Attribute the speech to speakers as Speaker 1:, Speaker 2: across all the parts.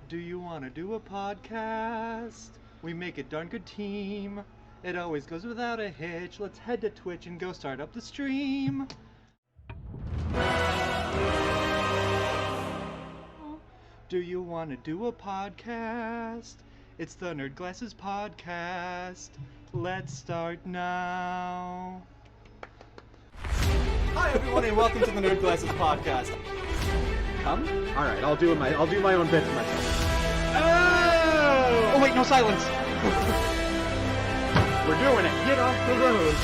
Speaker 1: Do you want to do a podcast? We make a darn good team. It always goes without a hitch. Let's head to Twitch and go start up the stream. Do you want to do a podcast? It's the Nerd Glasses Podcast. Let's start now. Hi everyone and welcome to the Nerd Glasses Podcast.
Speaker 2: Come? Alright, I'll do my own bit for myself.
Speaker 1: Oh wait, no silence.
Speaker 2: We're doing it. Get off the road.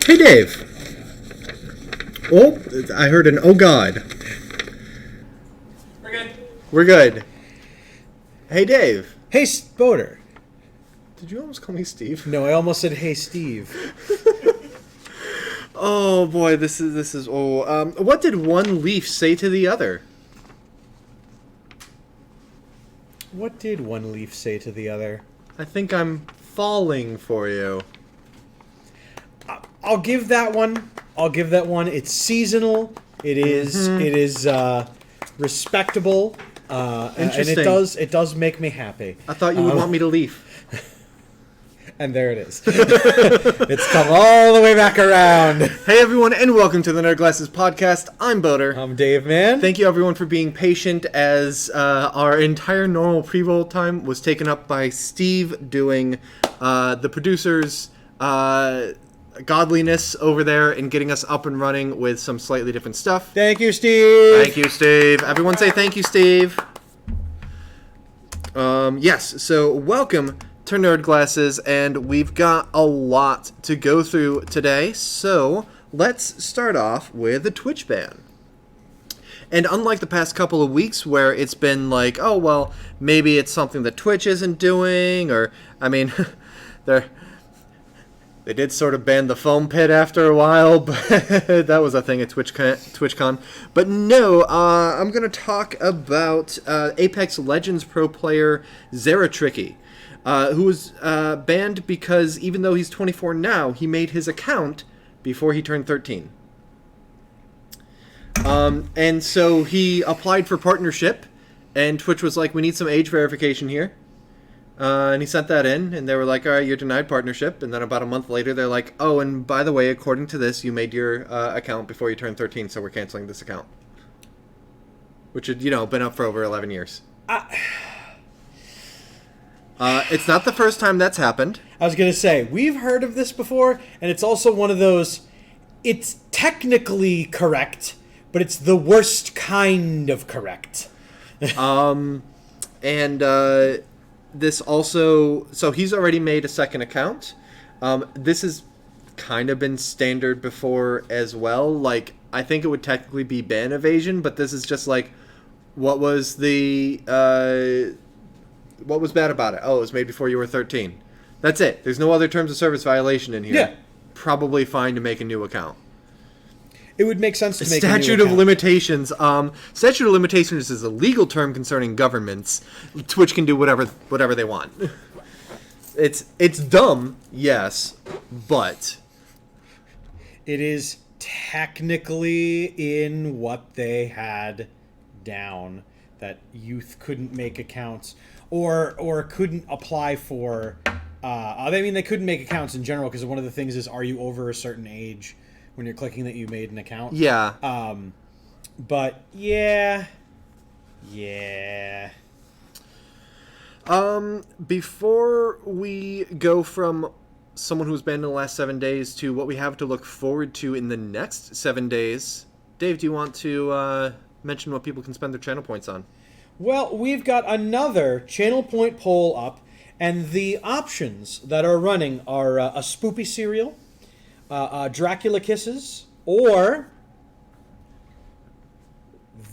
Speaker 2: Hey Dave. Oh, I heard an oh god. We're good. Hey, Dave.
Speaker 3: Hey, Boater.
Speaker 2: Did you almost call me Steve?
Speaker 3: No, I almost said, hey, Steve.
Speaker 2: Oh, boy, this is... Oh, what did one leaf say to the other?
Speaker 3: What did one leaf say to the other?
Speaker 2: I think I'm falling for you.
Speaker 3: I'll give that one. It's seasonal. It is respectable.
Speaker 2: Interesting.
Speaker 3: And it does make me happy.
Speaker 2: I thought you would want me to leave.
Speaker 3: And there it is. It's come all the way back around.
Speaker 2: Hey everyone, and welcome to the Nerd Glasses Podcast. I'm Boater.
Speaker 3: I'm Dave, man.
Speaker 2: Thank you everyone for being patient as our entire normal pre-roll time was taken up by Steve doing the producer's godliness over there and getting us up and running with some slightly different stuff.
Speaker 3: Thank you, Steve.
Speaker 2: Thank you, Steve. Everyone say thank you, Steve. Yes, so welcome to Nerd Glasses, and we've got a lot to go through today, so let's start off with the Twitch ban. And unlike the past couple of weeks where it's been like, oh, well, maybe it's something that Twitch isn't doing, or, I mean, They did sort of ban the foam pit after a while, but that was a thing at TwitchCon. But no, I'm going to talk about Apex Legends pro player Zeratricky, who was banned because even though he's 24 now, he made his account before he turned 13. And so he applied for partnership, and Twitch was like, we need some age verification here. And he sent that in, and they were like, all right, you're denied partnership. And then about a month later, they're like, oh, and by the way, according to this, you made your account before you turned 13, so we're canceling this account. Which had, been up for over 11 years. It's not the first time that's happened.
Speaker 3: I was going to say, we've heard of this before, and it's also one of those, it's technically correct, but it's the worst kind of correct.
Speaker 2: This also, so he's already made a second account. This has kind of been standard before as well. Like, I think it would technically be ban evasion, but this is just like, what was bad about it? Oh, it was made before you were 13. That's it. There's no other terms of service violation in here.
Speaker 3: Yeah. Probably
Speaker 2: fine to make a new account.
Speaker 3: It would make sense to make a new
Speaker 2: Statute of
Speaker 3: account.
Speaker 2: Limitations. Statute of Limitations is a legal term concerning governments. Twitch can do whatever they want. It's dumb, yes, but
Speaker 3: it is technically in what they had down that youth couldn't make accounts or couldn't apply for. They couldn't make accounts in general because one of the things is, are you over a certain age when you're clicking that you made an account?
Speaker 2: Yeah.
Speaker 3: But yeah.
Speaker 2: Before we go from someone who's banned in the last 7 days to what we have to look forward to in the next 7 days, Dave, do you want to mention what people can spend their channel points on?
Speaker 3: Well, we've got another channel point poll up, and the options that are running are a Spoopy cereal, Dracula Kisses, or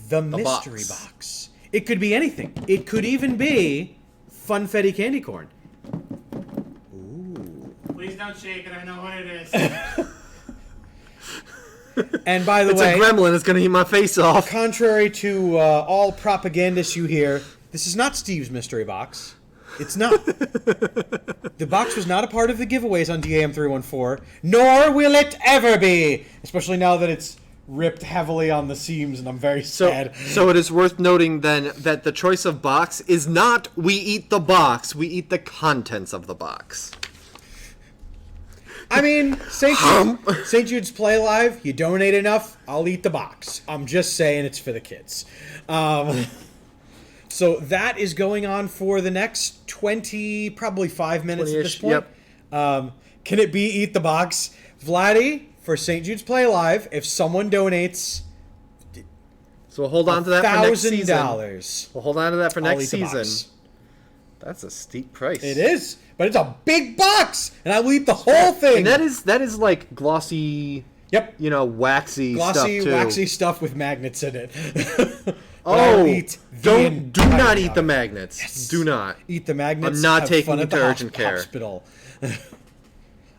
Speaker 3: the mystery box. It could be anything. It could even be Funfetti Candy Corn. Ooh.
Speaker 4: Please don't shake it. I know what it is.
Speaker 3: And by the way,
Speaker 2: it's a gremlin. It's going to eat my face off.
Speaker 3: Contrary to all propagandists you hear, this is not Steve's mystery box. It's not. The box was not a part of the giveaways on DAM 314, nor will it ever be. Especially now that it's ripped heavily on the seams, and I'm very sad.
Speaker 2: So it is worth noting then that the choice of box is not we eat the box, we eat the contents of the box.
Speaker 3: I mean, St. Jude's Play Live, you donate enough, I'll eat the box. I'm just saying it's for the kids. So that is going on for the next 20, probably 5 minutes at this point.
Speaker 2: Yep.
Speaker 3: Can it be Eat the Box? Vladdy, for St. Jude's Play Live, if someone donates
Speaker 2: So we'll hold on to that for next season.
Speaker 3: $1,000,
Speaker 2: We'll hold on to that for
Speaker 3: I'll
Speaker 2: next
Speaker 3: eat the
Speaker 2: season.
Speaker 3: box.
Speaker 2: That's a steep price.
Speaker 3: It is, but it's a big box, and I will eat the whole thing.
Speaker 2: And that is like glossy,
Speaker 3: Yep.
Speaker 2: waxy stuff
Speaker 3: Glossy,
Speaker 2: too.
Speaker 3: waxy stuff with magnets in it.
Speaker 2: Do not eat the magnets. Yes. Do not.
Speaker 3: Eat the magnets.
Speaker 2: I'm not
Speaker 3: have
Speaker 2: taking
Speaker 3: fun
Speaker 2: you
Speaker 3: at
Speaker 2: to
Speaker 3: the
Speaker 2: urgent care.
Speaker 3: hospital.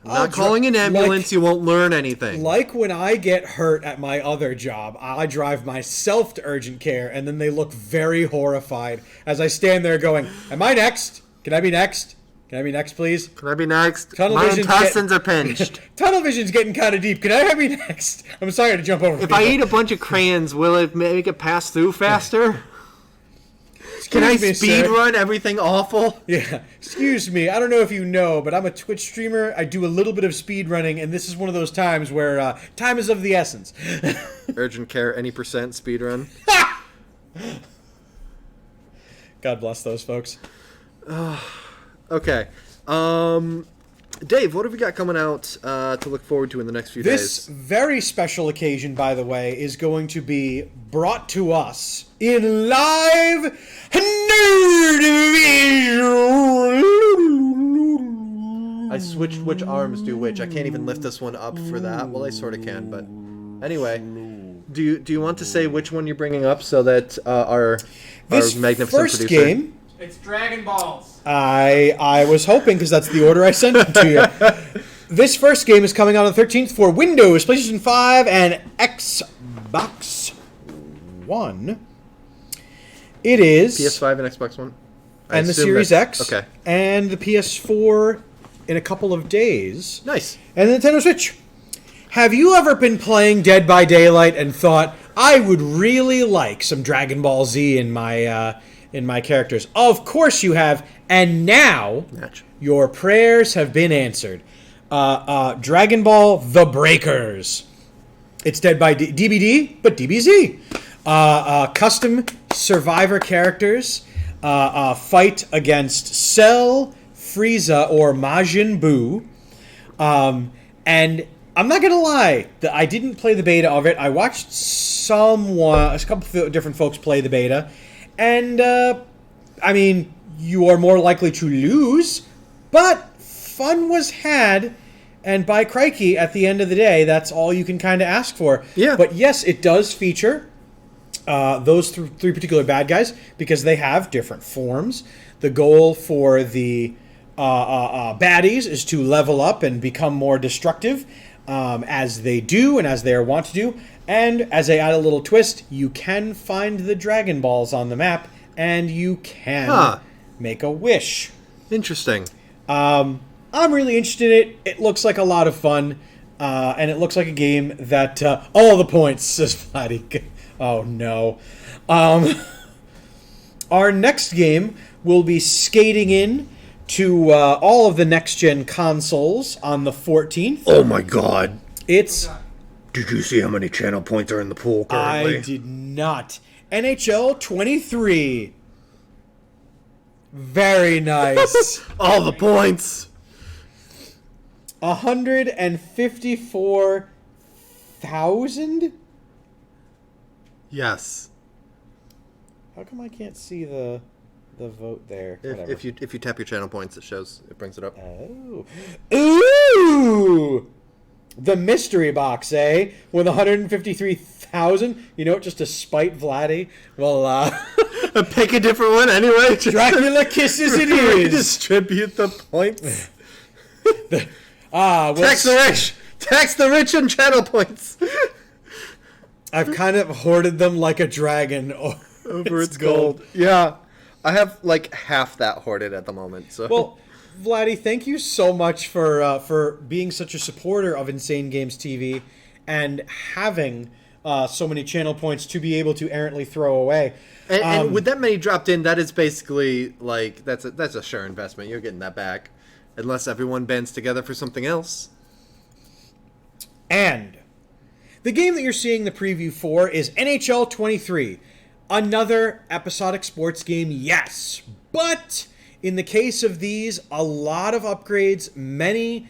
Speaker 2: I'm not calling an ambulance. You won't learn anything.
Speaker 3: Like when I get hurt at my other job, I drive myself to urgent care, and then they look very horrified as I stand there going, "Am I next? Can I be next? Can I be next, please?
Speaker 2: Can I be next?
Speaker 3: Tunnel
Speaker 2: My
Speaker 3: vision's
Speaker 2: intestines are pinched.
Speaker 3: Tunnel vision's getting kind of deep. Can I be next? I'm sorry to jump over.
Speaker 2: If I eat a bunch of crayons, will it make it pass through faster? Can I speed run everything awful?
Speaker 3: Yeah. Excuse me. I don't know if you know, but I'm a Twitch streamer. I do a little bit of speed running, and this is one of those times where time is of the essence.
Speaker 2: Urgent care, any % speed run.
Speaker 3: God bless those folks.
Speaker 2: Okay. Dave, what have we got coming out to look forward to in the next few
Speaker 3: This
Speaker 2: days?
Speaker 3: very special occasion, by the way, is going to be brought to us in live
Speaker 2: I switched which arms do which. I can't even lift this one up for that. Well, I sort of can, but anyway. Do you want to say which one you're bringing up so that our magnificent
Speaker 3: first
Speaker 2: producer...
Speaker 3: game...
Speaker 4: It's Dragon Balls.
Speaker 3: I was hoping, because that's the order I sent it to you. This first game is coming out on the 13th for Windows, PlayStation 5, and Xbox One. It is...
Speaker 2: PS5 and Xbox One?
Speaker 3: And the Series X. Okay. And the PS4 in a couple of days.
Speaker 2: Nice.
Speaker 3: And the Nintendo Switch. Have you ever been playing Dead by Daylight and thought, I would really like some Dragon Ball Z in my characters? Of course you have, and now your prayers have been answered. Dragon Ball The Breakers. It's Dead by DBD, but DBZ. Custom Survivor characters fight against Cell, Frieza, or Majin Buu. And I'm not gonna lie, I didn't play the beta of it. I watched a couple of different folks play the beta, and I mean, you are more likely to lose, but fun was had, and by crikey, at the end of the day, that's all you can kind of ask for.
Speaker 2: Yeah.
Speaker 3: But yes, it does feature those three particular bad guys because they have different forms. The goal for the baddies is to level up and become more destructive, as they do and as they are wont to do. And as they add a little twist, you can find the Dragon Balls on the map, and you can make a wish.
Speaker 2: Interesting.
Speaker 3: I'm really interested in it. It looks like a lot of fun, and it looks like a game that all the points, says Vladdy. Oh no. Our next game will be skating in to all of the next-gen consoles on the 14th.
Speaker 2: Oh my god.
Speaker 3: It's...
Speaker 2: Did you see how many channel points are in the pool currently?
Speaker 3: I did not. NHL 23. Very nice.
Speaker 2: All the points.
Speaker 3: 154,000?
Speaker 2: Yes.
Speaker 3: How come I can't see the vote there?
Speaker 2: If you tap your channel points, it brings it up.
Speaker 3: Oh. Ooh! The mystery box, eh? With 153,000. You know what? Just to spite Vladdy. Well,
Speaker 2: pick a different one anyway.
Speaker 3: Dracula kisses it is.
Speaker 2: Distribute the points.
Speaker 3: Well,
Speaker 2: Tax the rich. Tax the rich and channel points.
Speaker 3: I've kind of hoarded them like a dragon over
Speaker 2: Its gold. Yeah. I have like half that hoarded at the moment. So
Speaker 3: Well, Vladdy, thank you so much for being such a supporter of Insane Games TV and having so many channel points to be able to errantly throw away.
Speaker 2: and with that many dropped in, that is basically like that's a sure investment. You're getting that back, unless everyone bands together for something else.
Speaker 3: And the game that you're seeing the preview for is NHL 23. Another episodic sports game, yes. But in the case of these, a lot of upgrades, many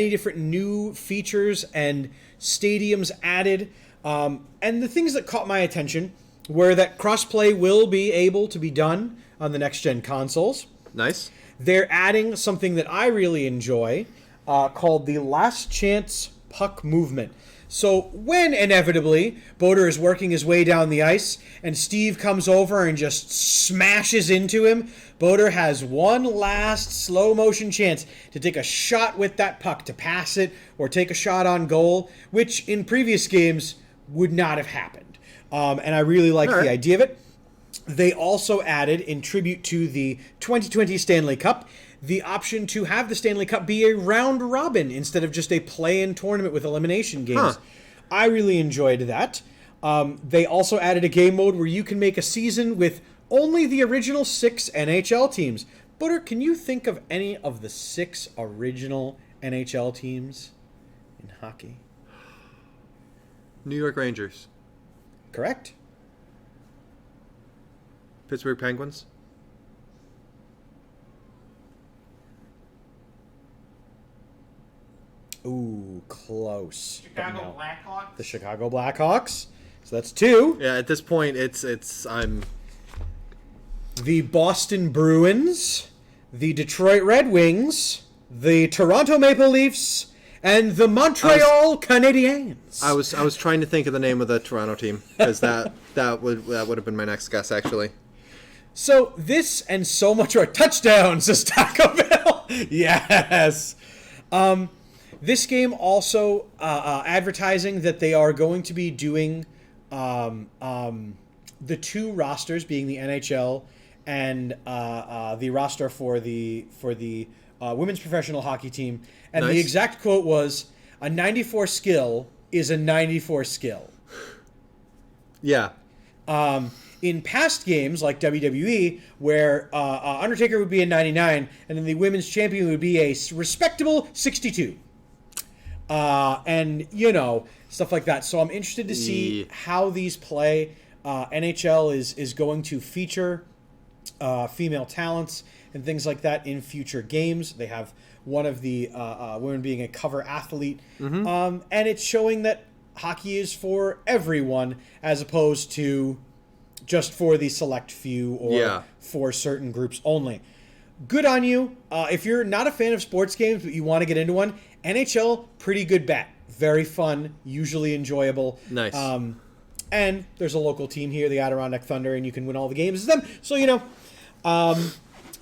Speaker 3: different new features and stadiums added. And the things that caught my attention were that crossplay will be able to be done on the next-gen consoles.
Speaker 2: Nice.
Speaker 3: They're adding something that I really enjoy called the Last Chance Puck Movement. So when, inevitably, Boder is working his way down the ice and Steve comes over and just smashes into him, Boder has one last slow-motion chance to take a shot with that puck, to pass it or take a shot on goal, which in previous games would not have happened. And I really like the idea of it. They also added, in tribute to the 2020 Stanley Cup, the option to have the Stanley Cup be a round robin instead of just a play-in tournament with elimination games. I really enjoyed that. They also added a game mode where you can make a season with only the original 6 NHL teams. Butter, can you think of any of the 6 original NHL teams in hockey?
Speaker 2: New York Rangers.
Speaker 3: Correct.
Speaker 2: Pittsburgh Penguins.
Speaker 3: Ooh, close.
Speaker 4: Chicago
Speaker 3: No.
Speaker 4: Blackhawks.
Speaker 3: The Chicago Blackhawks. So that's 2.
Speaker 2: Yeah, at this point, I'm
Speaker 3: The Boston Bruins, the Detroit Red Wings, the Toronto Maple Leafs, and the Montreal Canadiens.
Speaker 2: I was trying to think of the name of the Toronto team because that would have been my next guess actually.
Speaker 3: So this and so much more touchdowns, says Taco Bell. Yes. This game also advertising that they are going to be doing the 2 rosters, being the NHL and the roster for the women's professional hockey team. And
Speaker 2: Nice.
Speaker 3: the exact quote was, "A 94 skill is a 94 skill."
Speaker 2: Yeah.
Speaker 3: In past games like WWE, where Undertaker would be a 99, and then the women's champion would be a respectable 62. And, stuff like that. So I'm interested to see how these play. NHL is going to feature female talents and things like that in future games. They have one of the women being a cover athlete. And it's showing that hockey is for everyone as opposed to just for the select few or for certain groups only. Good on you. If you're not a fan of sports games but you want to get into one, NHL, pretty good bet. Very fun, usually enjoyable.
Speaker 2: Nice.
Speaker 3: And there's a local team here, the Adirondack Thunder, and you can win all the games as them. So,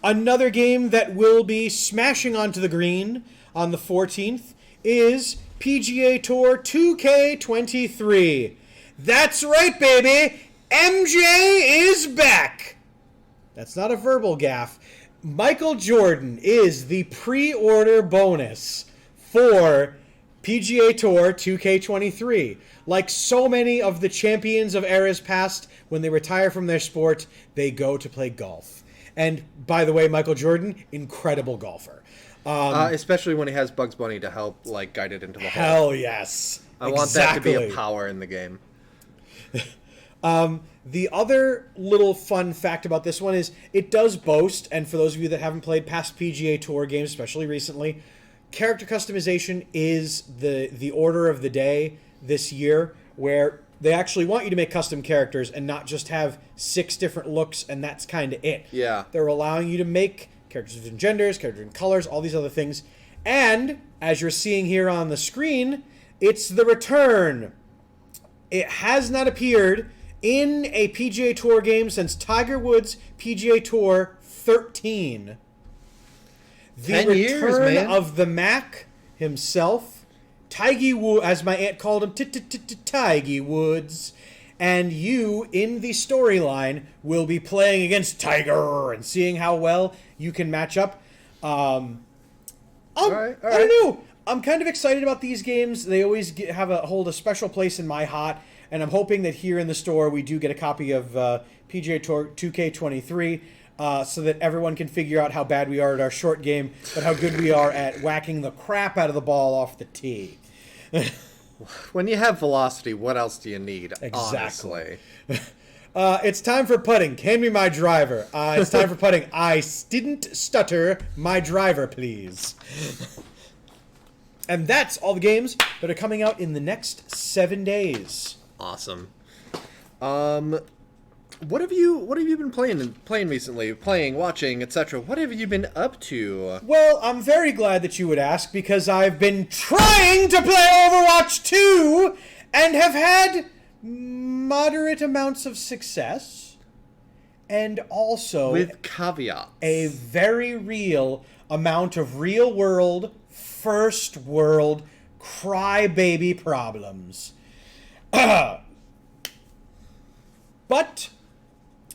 Speaker 3: another game that will be smashing onto the green on the 14th is PGA Tour 2K23. That's right, baby. MJ is back. That's not a verbal gaffe. Michael Jordan is the pre-order bonus for PGA Tour 2K23. Like so many of the champions of eras past, when they retire from their sport, they go to play golf. And by the way, Michael Jordan, incredible golfer.
Speaker 2: Especially when he has Bugs Bunny to help guide it into the hole.
Speaker 3: Hell yes.
Speaker 2: I want that to be a power in the game.
Speaker 3: The other little fun fact about this one is it does boast, and for those of you that haven't played past PGA Tour games, especially recently, character customization is the order of the day this year, where they actually want you to make custom characters and not just have 6 different looks and that's kind of it.
Speaker 2: Yeah.
Speaker 3: They're allowing you to make characters of different genders, characters in colors, all these other things. And as you're seeing here on the screen, it's the return. It has not appeared in a PGA Tour game since Tiger Woods PGA Tour 13. The
Speaker 2: 10
Speaker 3: return
Speaker 2: years, man.
Speaker 3: of the Mac himself, Tiggy Woods, as my aunt called him, Tiggy Woods, and you, in the storyline, will be playing against Tiger and seeing how well you can match up.
Speaker 2: All right.
Speaker 3: I don't know. I'm kind of excited about these games. They always hold a special place in my heart, and I'm hoping that here in the store we do get a copy of PGA Tour 2K23 so that everyone can figure out how bad we are at our short game, but how good we are at whacking the crap out of the ball off the tee.
Speaker 2: When you have velocity, what else do you need?
Speaker 3: Exactly.
Speaker 2: Honestly.
Speaker 3: It's time for putting. Hand me my driver. It's time for putting. I didn't stutter. My driver, please. And that's all the games that are coming out in the next 7 days.
Speaker 2: Awesome. What have you been playing recently? Playing, watching, etc. What have you been up to?
Speaker 3: Well, I'm very glad that you would ask because I've been trying to play Overwatch 2 and have had moderate amounts of success, and also
Speaker 2: with caveats,
Speaker 3: a very real amount of real world, first world crybaby problems. But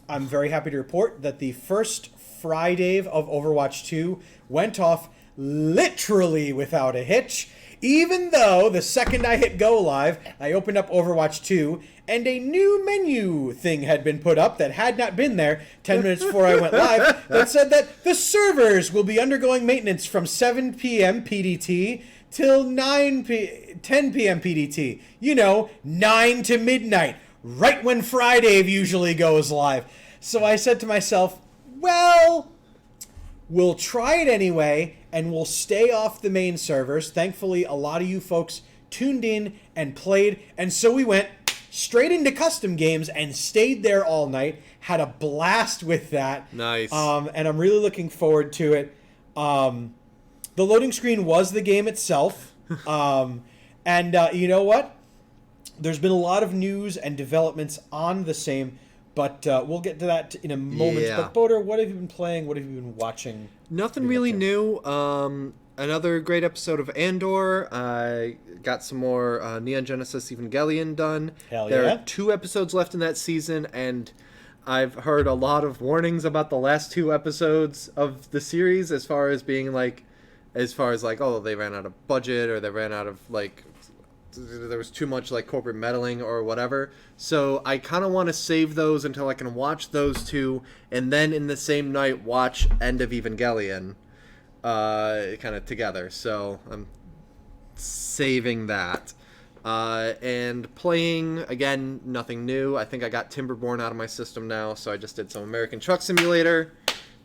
Speaker 3: I'm very happy to report that the first Friday of Overwatch 2 went off literally without a hitch, even though the second I hit go live, I opened up Overwatch 2 and a new menu thing had been put up that had not been there 10 minutes before I went live that said that the servers will be undergoing maintenance from 7 p.m. PDT till 10 p.m. PDT. You know, 9 to midnight, right when Friday usually goes live. So I said to myself, well, we'll try it anyway, and we'll stay off the main servers. Thankfully, a lot of you folks tuned in and played, and so we went straight into custom games and stayed there all night. Had a blast with that.
Speaker 2: Nice.
Speaker 3: And I'm really looking forward to it. The loading screen was the game itself. And you know what? There's been a lot of news and developments on the same, but we'll get to that in a moment.
Speaker 2: Yeah.
Speaker 3: But Boder, what have you been playing? What have you been watching?
Speaker 2: Nothing really new. Another great episode of Andor. I got some more Neon Genesis Evangelion done.
Speaker 3: Hell
Speaker 2: there
Speaker 3: yeah.
Speaker 2: are 2 episodes left in that season, and I've heard a lot of warnings about the last 2 episodes of the series as far as being like, oh, they ran out of budget, or they ran out of, like, there was too much, like, corporate meddling or whatever. So I kind of want to save those until I can watch those 2, and then in the same night watch End of Evangelion kind of together. So I'm saving that. And playing, again, nothing new. I think I got Timberborn out of my system now, so I just did some American Truck Simulator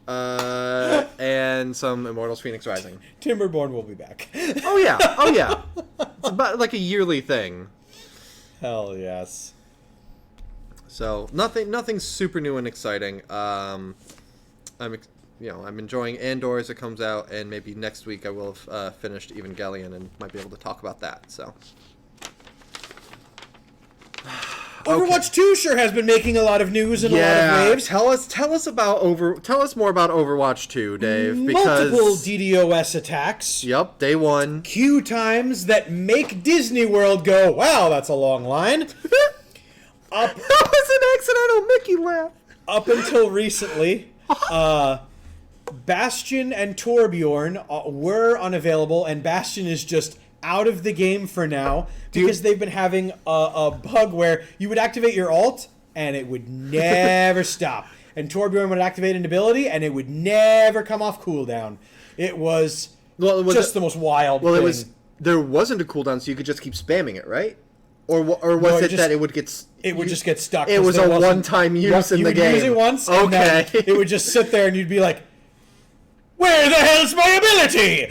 Speaker 2: and some Immortals Phoenix Rising.
Speaker 3: Timberborn will be back.
Speaker 2: Oh yeah. It's about like a yearly thing.
Speaker 3: Hell yes.
Speaker 2: So nothing super new and exciting. I'm enjoying Andor as it comes out, and maybe next week I will have finished Evangelion and might be able to talk about that. So.
Speaker 3: Overwatch 2 sure has been making a lot of news and a lot of waves.
Speaker 2: Tell us more about Overwatch 2, Dave.
Speaker 3: Multiple DDoS attacks.
Speaker 2: Yep, day 1.
Speaker 3: Queue times that make Disney World go, wow, that's a long line.
Speaker 2: That was an accidental Mickey laugh.
Speaker 3: Up until recently, Bastion and Torbjorn were unavailable, and Bastion is just out of the game for now because they've been having a bug where you would activate your ult and it would never stop. And Torbjorn would activate an ability and it would never come off cooldown. It was the most wild thing.
Speaker 2: There wasn't a cooldown, so you could just keep spamming it, right? Or was it that it would get...
Speaker 3: It would just get stuck.
Speaker 2: It was a one-time use in the game.
Speaker 3: You would use it once, and then it would just sit there and you'd be like, where the hell's my ability?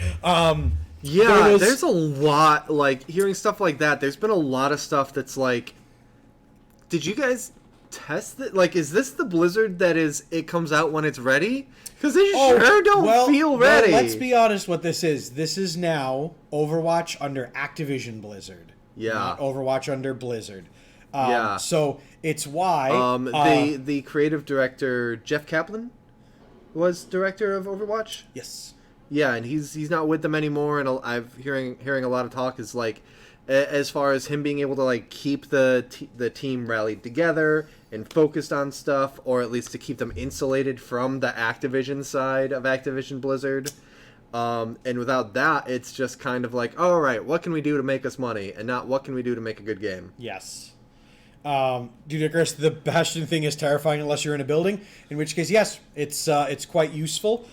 Speaker 2: Yeah, there's a lot, like, hearing stuff like that, there's been a lot of stuff that's like, did you guys test it? Like, is this the Blizzard that it comes out when it's ready? Because they sure don't feel ready.
Speaker 3: Well, let's be honest what this is. This is now Overwatch under Activision Blizzard.
Speaker 2: Yeah.
Speaker 3: Not Overwatch under Blizzard.
Speaker 2: Yeah.
Speaker 3: So, it's why...
Speaker 2: the creative director, Jeff Kaplan, was director of Overwatch?
Speaker 3: Yes.
Speaker 2: Yeah, and he's not with them anymore, and I'm hearing a lot of talk is like as far as him being able to like keep the team rallied together and focused on stuff, or at least to keep them insulated from the Activision side of Activision Blizzard. And without that, it's just kind of like, all right, what can we do to make us money, and not what can we do to make a good game.
Speaker 3: Yes. Dude, of course, the Bastion thing is terrifying unless you're in a building, in which case, yes, it's quite useful.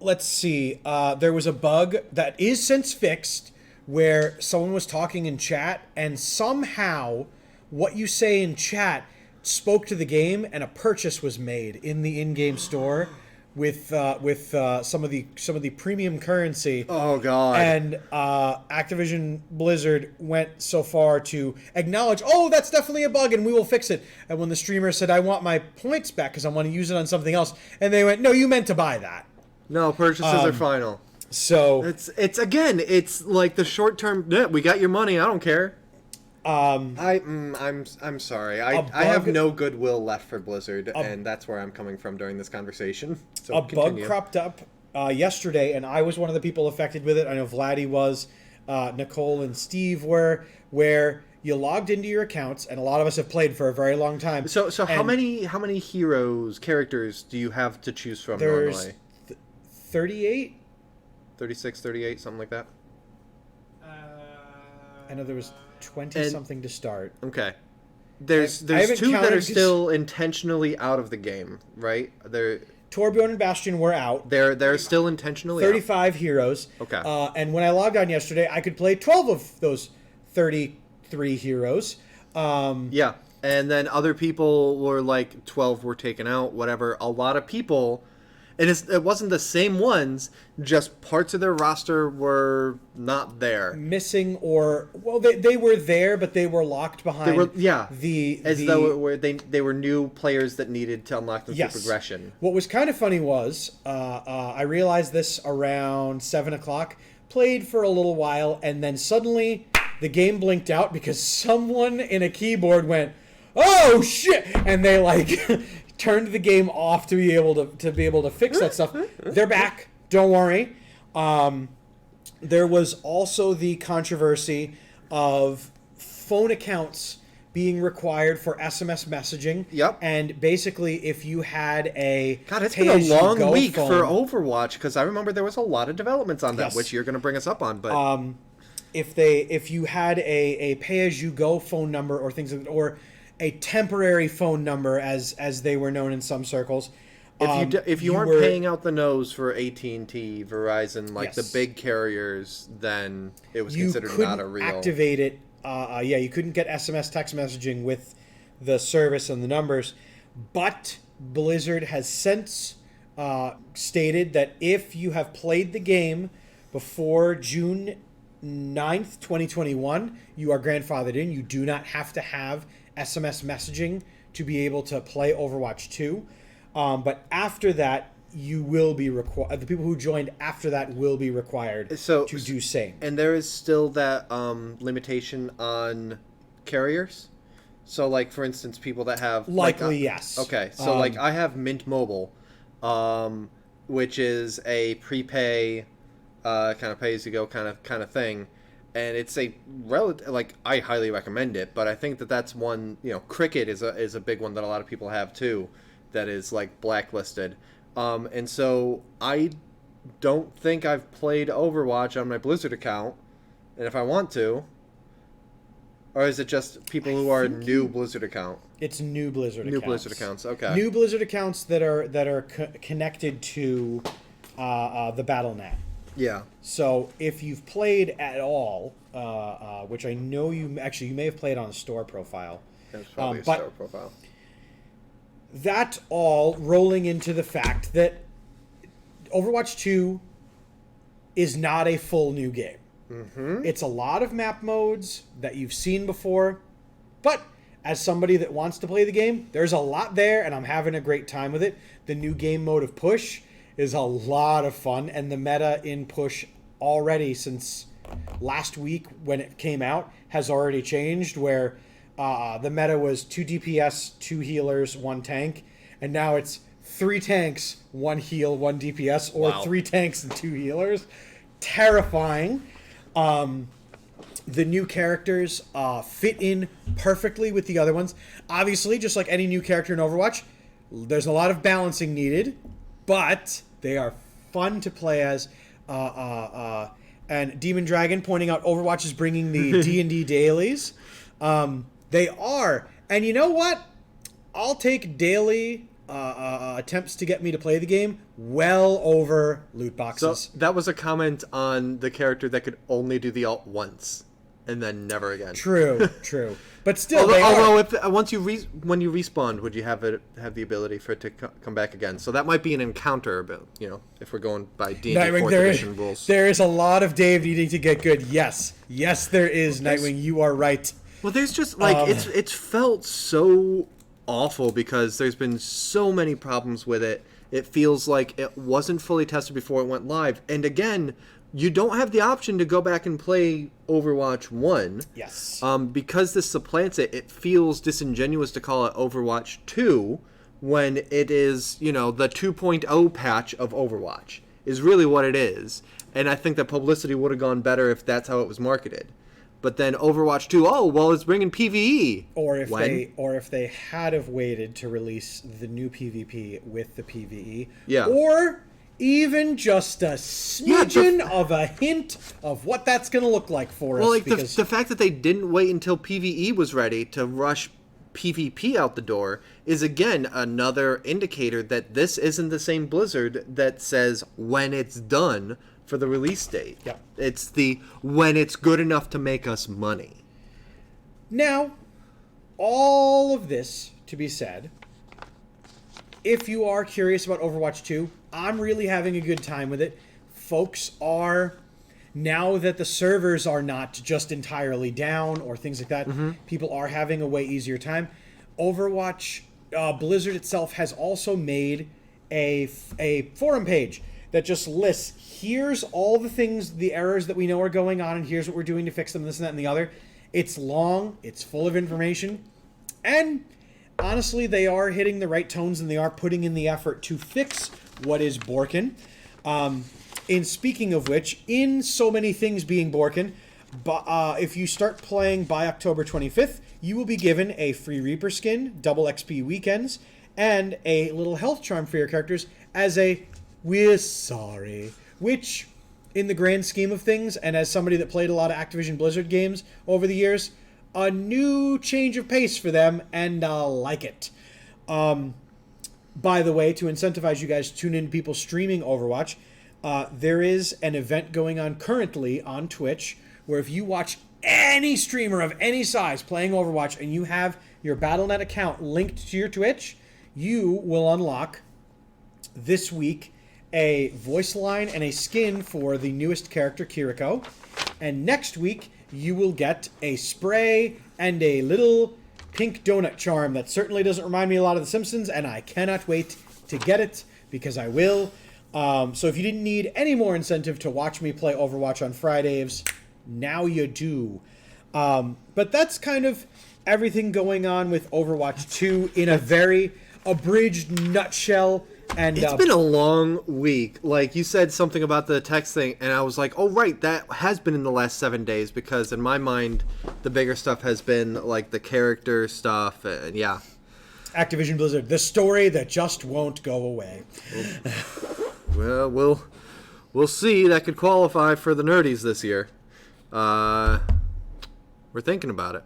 Speaker 3: Let's see. There was a bug that is since fixed where someone was talking in chat, and somehow what you say in chat spoke to the game, and a purchase was made in the in-game store with some of the premium currency.
Speaker 2: Oh god!
Speaker 3: And Activision Blizzard went so far to acknowledge, oh, that's definitely a bug, and we will fix it. And when the streamer said, I want my points back because I want to use it on something else, and they went, no, you meant to buy that.
Speaker 2: No, purchases are final.
Speaker 3: So
Speaker 2: it's like the short term. Yeah, we got your money. I don't care. I'm sorry. I have no goodwill left for Blizzard, and that's where I'm coming from during this conversation. So
Speaker 3: a
Speaker 2: continue.
Speaker 3: bug cropped up yesterday, and I was one of the people affected with it. I know Vladdy was, Nicole and Steve were, where you logged into your accounts, and a lot of us have played for a very long time.
Speaker 2: So how many characters do you have to choose from normally?
Speaker 3: 38?
Speaker 2: 36, 38, something like that?
Speaker 3: I know there was 20-something to start.
Speaker 2: Okay. There's
Speaker 3: haven't
Speaker 2: two that
Speaker 3: counted
Speaker 2: are still intentionally out of the game, right?
Speaker 3: Torbjorn and Bastion were out.
Speaker 2: They're still intentionally
Speaker 3: 35 heroes.
Speaker 2: Okay.
Speaker 3: And when I logged on yesterday, I could play 12 of those 33 heroes.
Speaker 2: Yeah. And then other people were like 12 were taken out, whatever. A lot of people... And it wasn't the same ones, just parts of their roster were not there.
Speaker 3: Missing or... Well, they were there, but they were locked behind...
Speaker 2: Though they were new players that needed to unlock them through progression.
Speaker 3: What was kind of funny was, I realized this around 7 o'clock, played for a little while, and then suddenly the game blinked out because someone in a keyboard went, oh, shit! And they, like... turned the game off to be able to fix that stuff. They're back. Don't worry. There was also the controversy of phone accounts being required for SMS messaging.
Speaker 2: Yep.
Speaker 3: And basically, if you had a
Speaker 2: God, it's been a long week
Speaker 3: phone,
Speaker 2: for Overwatch because I remember there was a lot of developments on that,
Speaker 3: yes,
Speaker 2: which you're going to bring us up on. But
Speaker 3: if you had a pay-as-you-go phone number or things like that, or a temporary phone number, as they were known in some circles.
Speaker 2: If you aren't paying out the nose for AT&T, Verizon, like the big carriers, then it was considered not a real...
Speaker 3: You couldn't activate it. You couldn't get SMS text messaging with the service and the numbers. But Blizzard has since stated that if you have played the game before June 9th, 2021, you are grandfathered in. You do not have to have SMS messaging to be able to play Overwatch 2. But after that, you will be required. The people who joined after that will be required to do same.
Speaker 2: And there is still that limitation on carriers. So, like, for instance, people that have...
Speaker 3: Likely, yes.
Speaker 2: Okay, so, I have Mint Mobile, which is a prepay, kind of pay-as-you-go kind of thing. And it's a I highly recommend it, but I think that's one, Cricket is a big one that a lot of people have too, that is like blacklisted. And so I don't think I've played Overwatch on my Blizzard account, and if I want to, or is it just people who are new Blizzard account?
Speaker 3: It's new Blizzard accounts.
Speaker 2: New Blizzard accounts, okay.
Speaker 3: New Blizzard accounts that are connected to the Battle.net.
Speaker 2: Yeah.
Speaker 3: So if you've played at all, which I know you may have played on a store profile.
Speaker 2: It's probably a store profile.
Speaker 3: That all rolling into the fact that Overwatch 2 is not a full new game.
Speaker 2: Mm-hmm.
Speaker 3: It's a lot of map modes that you've seen before, but as somebody that wants to play the game, there's a lot there, and I'm having a great time with it. The new game mode of Push is a lot of fun, and the meta in Push already since last week when it came out has already changed, where the meta was 2 DPS, 2 healers, 1 tank, and now it's 3 tanks, 1 heal, 1 DPS, or 3 tanks and 2 healers. Terrifying. The new characters fit in perfectly with the other ones. Obviously, just like any new character in Overwatch, there's a lot of balancing needed, but they are fun to play as. And Demon Dragon pointing out Overwatch is bringing the D&D dailies. They are. And you know what? I'll take daily attempts to get me to play the game well over loot boxes.
Speaker 2: So that was a comment on the character that could only do the ult once and then never again.
Speaker 3: True. But still,
Speaker 2: although if when you respawn, would you have the ability for it to come back again? So that might be an encounter, but if we're going by D&D
Speaker 3: Nightwing,
Speaker 2: 4th edition rules.
Speaker 3: There is a lot of Dave needing to get good. Yes, there is, Nightwing. You are right.
Speaker 2: Well, there's just it's felt so awful because there's been so many problems with it. It feels like it wasn't fully tested before it went live, and again, you don't have the option to go back and play Overwatch 1.
Speaker 3: Yes.
Speaker 2: Because this supplants it, it feels disingenuous to call it Overwatch 2 when it is, the 2.0 patch of Overwatch is really what it is. And I think the publicity would have gone better if that's how it was marketed. But then Overwatch 2, it's bringing PvE.
Speaker 3: Or if they had have waited to release the new PvP with the PvE.
Speaker 2: Yeah.
Speaker 3: Or even just a smidgen of a hint of what that's going to look like for us.
Speaker 2: Well, the fact that they didn't wait until PvE was ready to rush PvP out the door is, again, another indicator that this isn't the same Blizzard that says when it's done for the release date.
Speaker 3: Yep.
Speaker 2: It's the when it's good enough to make us money.
Speaker 3: Now, all of this to be said, if you are curious about Overwatch 2, I'm really having a good time with it. Folks are, now that the servers are not just entirely down or things like that, people are having a way easier time. Overwatch, Blizzard itself has also made a forum page that just lists, here's all the things, the errors that we know are going on, and here's what we're doing to fix them, this and that and the other. It's long, it's full of information, and honestly, they are hitting the right tones and they are putting in the effort to fix what is broken. In speaking of which, in so many things being broken, if you start playing by October 25th, you will be given a free Reaper skin, double XP weekends, and a little health charm for your characters as a "we're sorry," which, in the grand scheme of things, and as somebody that played a lot of Activision Blizzard games over the years, a new change of pace for them, and I like it. By the way, to incentivize you guys to tune in to people streaming Overwatch, there is an event going on currently on Twitch where if you watch any streamer of any size playing Overwatch and you have your Battle.net account linked to your Twitch, you will unlock this week a voice line and a skin for the newest character, Kiriko. And next week, you will get a spray and a little pink donut charm that certainly doesn't remind me a lot of The Simpsons, and I cannot wait to get it because I will. So if you didn't need any more incentive to watch me play Overwatch on Fridays, now you do. But that's kind of everything going on with Overwatch 2 in a very abridged nutshell. And
Speaker 2: it's been a long week. Like, you said something about the text thing, and I was like, oh, right, that has been in the last 7 days, because in my mind, the bigger stuff has been, like, the character stuff, and yeah.
Speaker 3: Activision Blizzard, the story that just won't go away.
Speaker 2: Well, we'll see. That could qualify for the nerdies this year. We're thinking about it.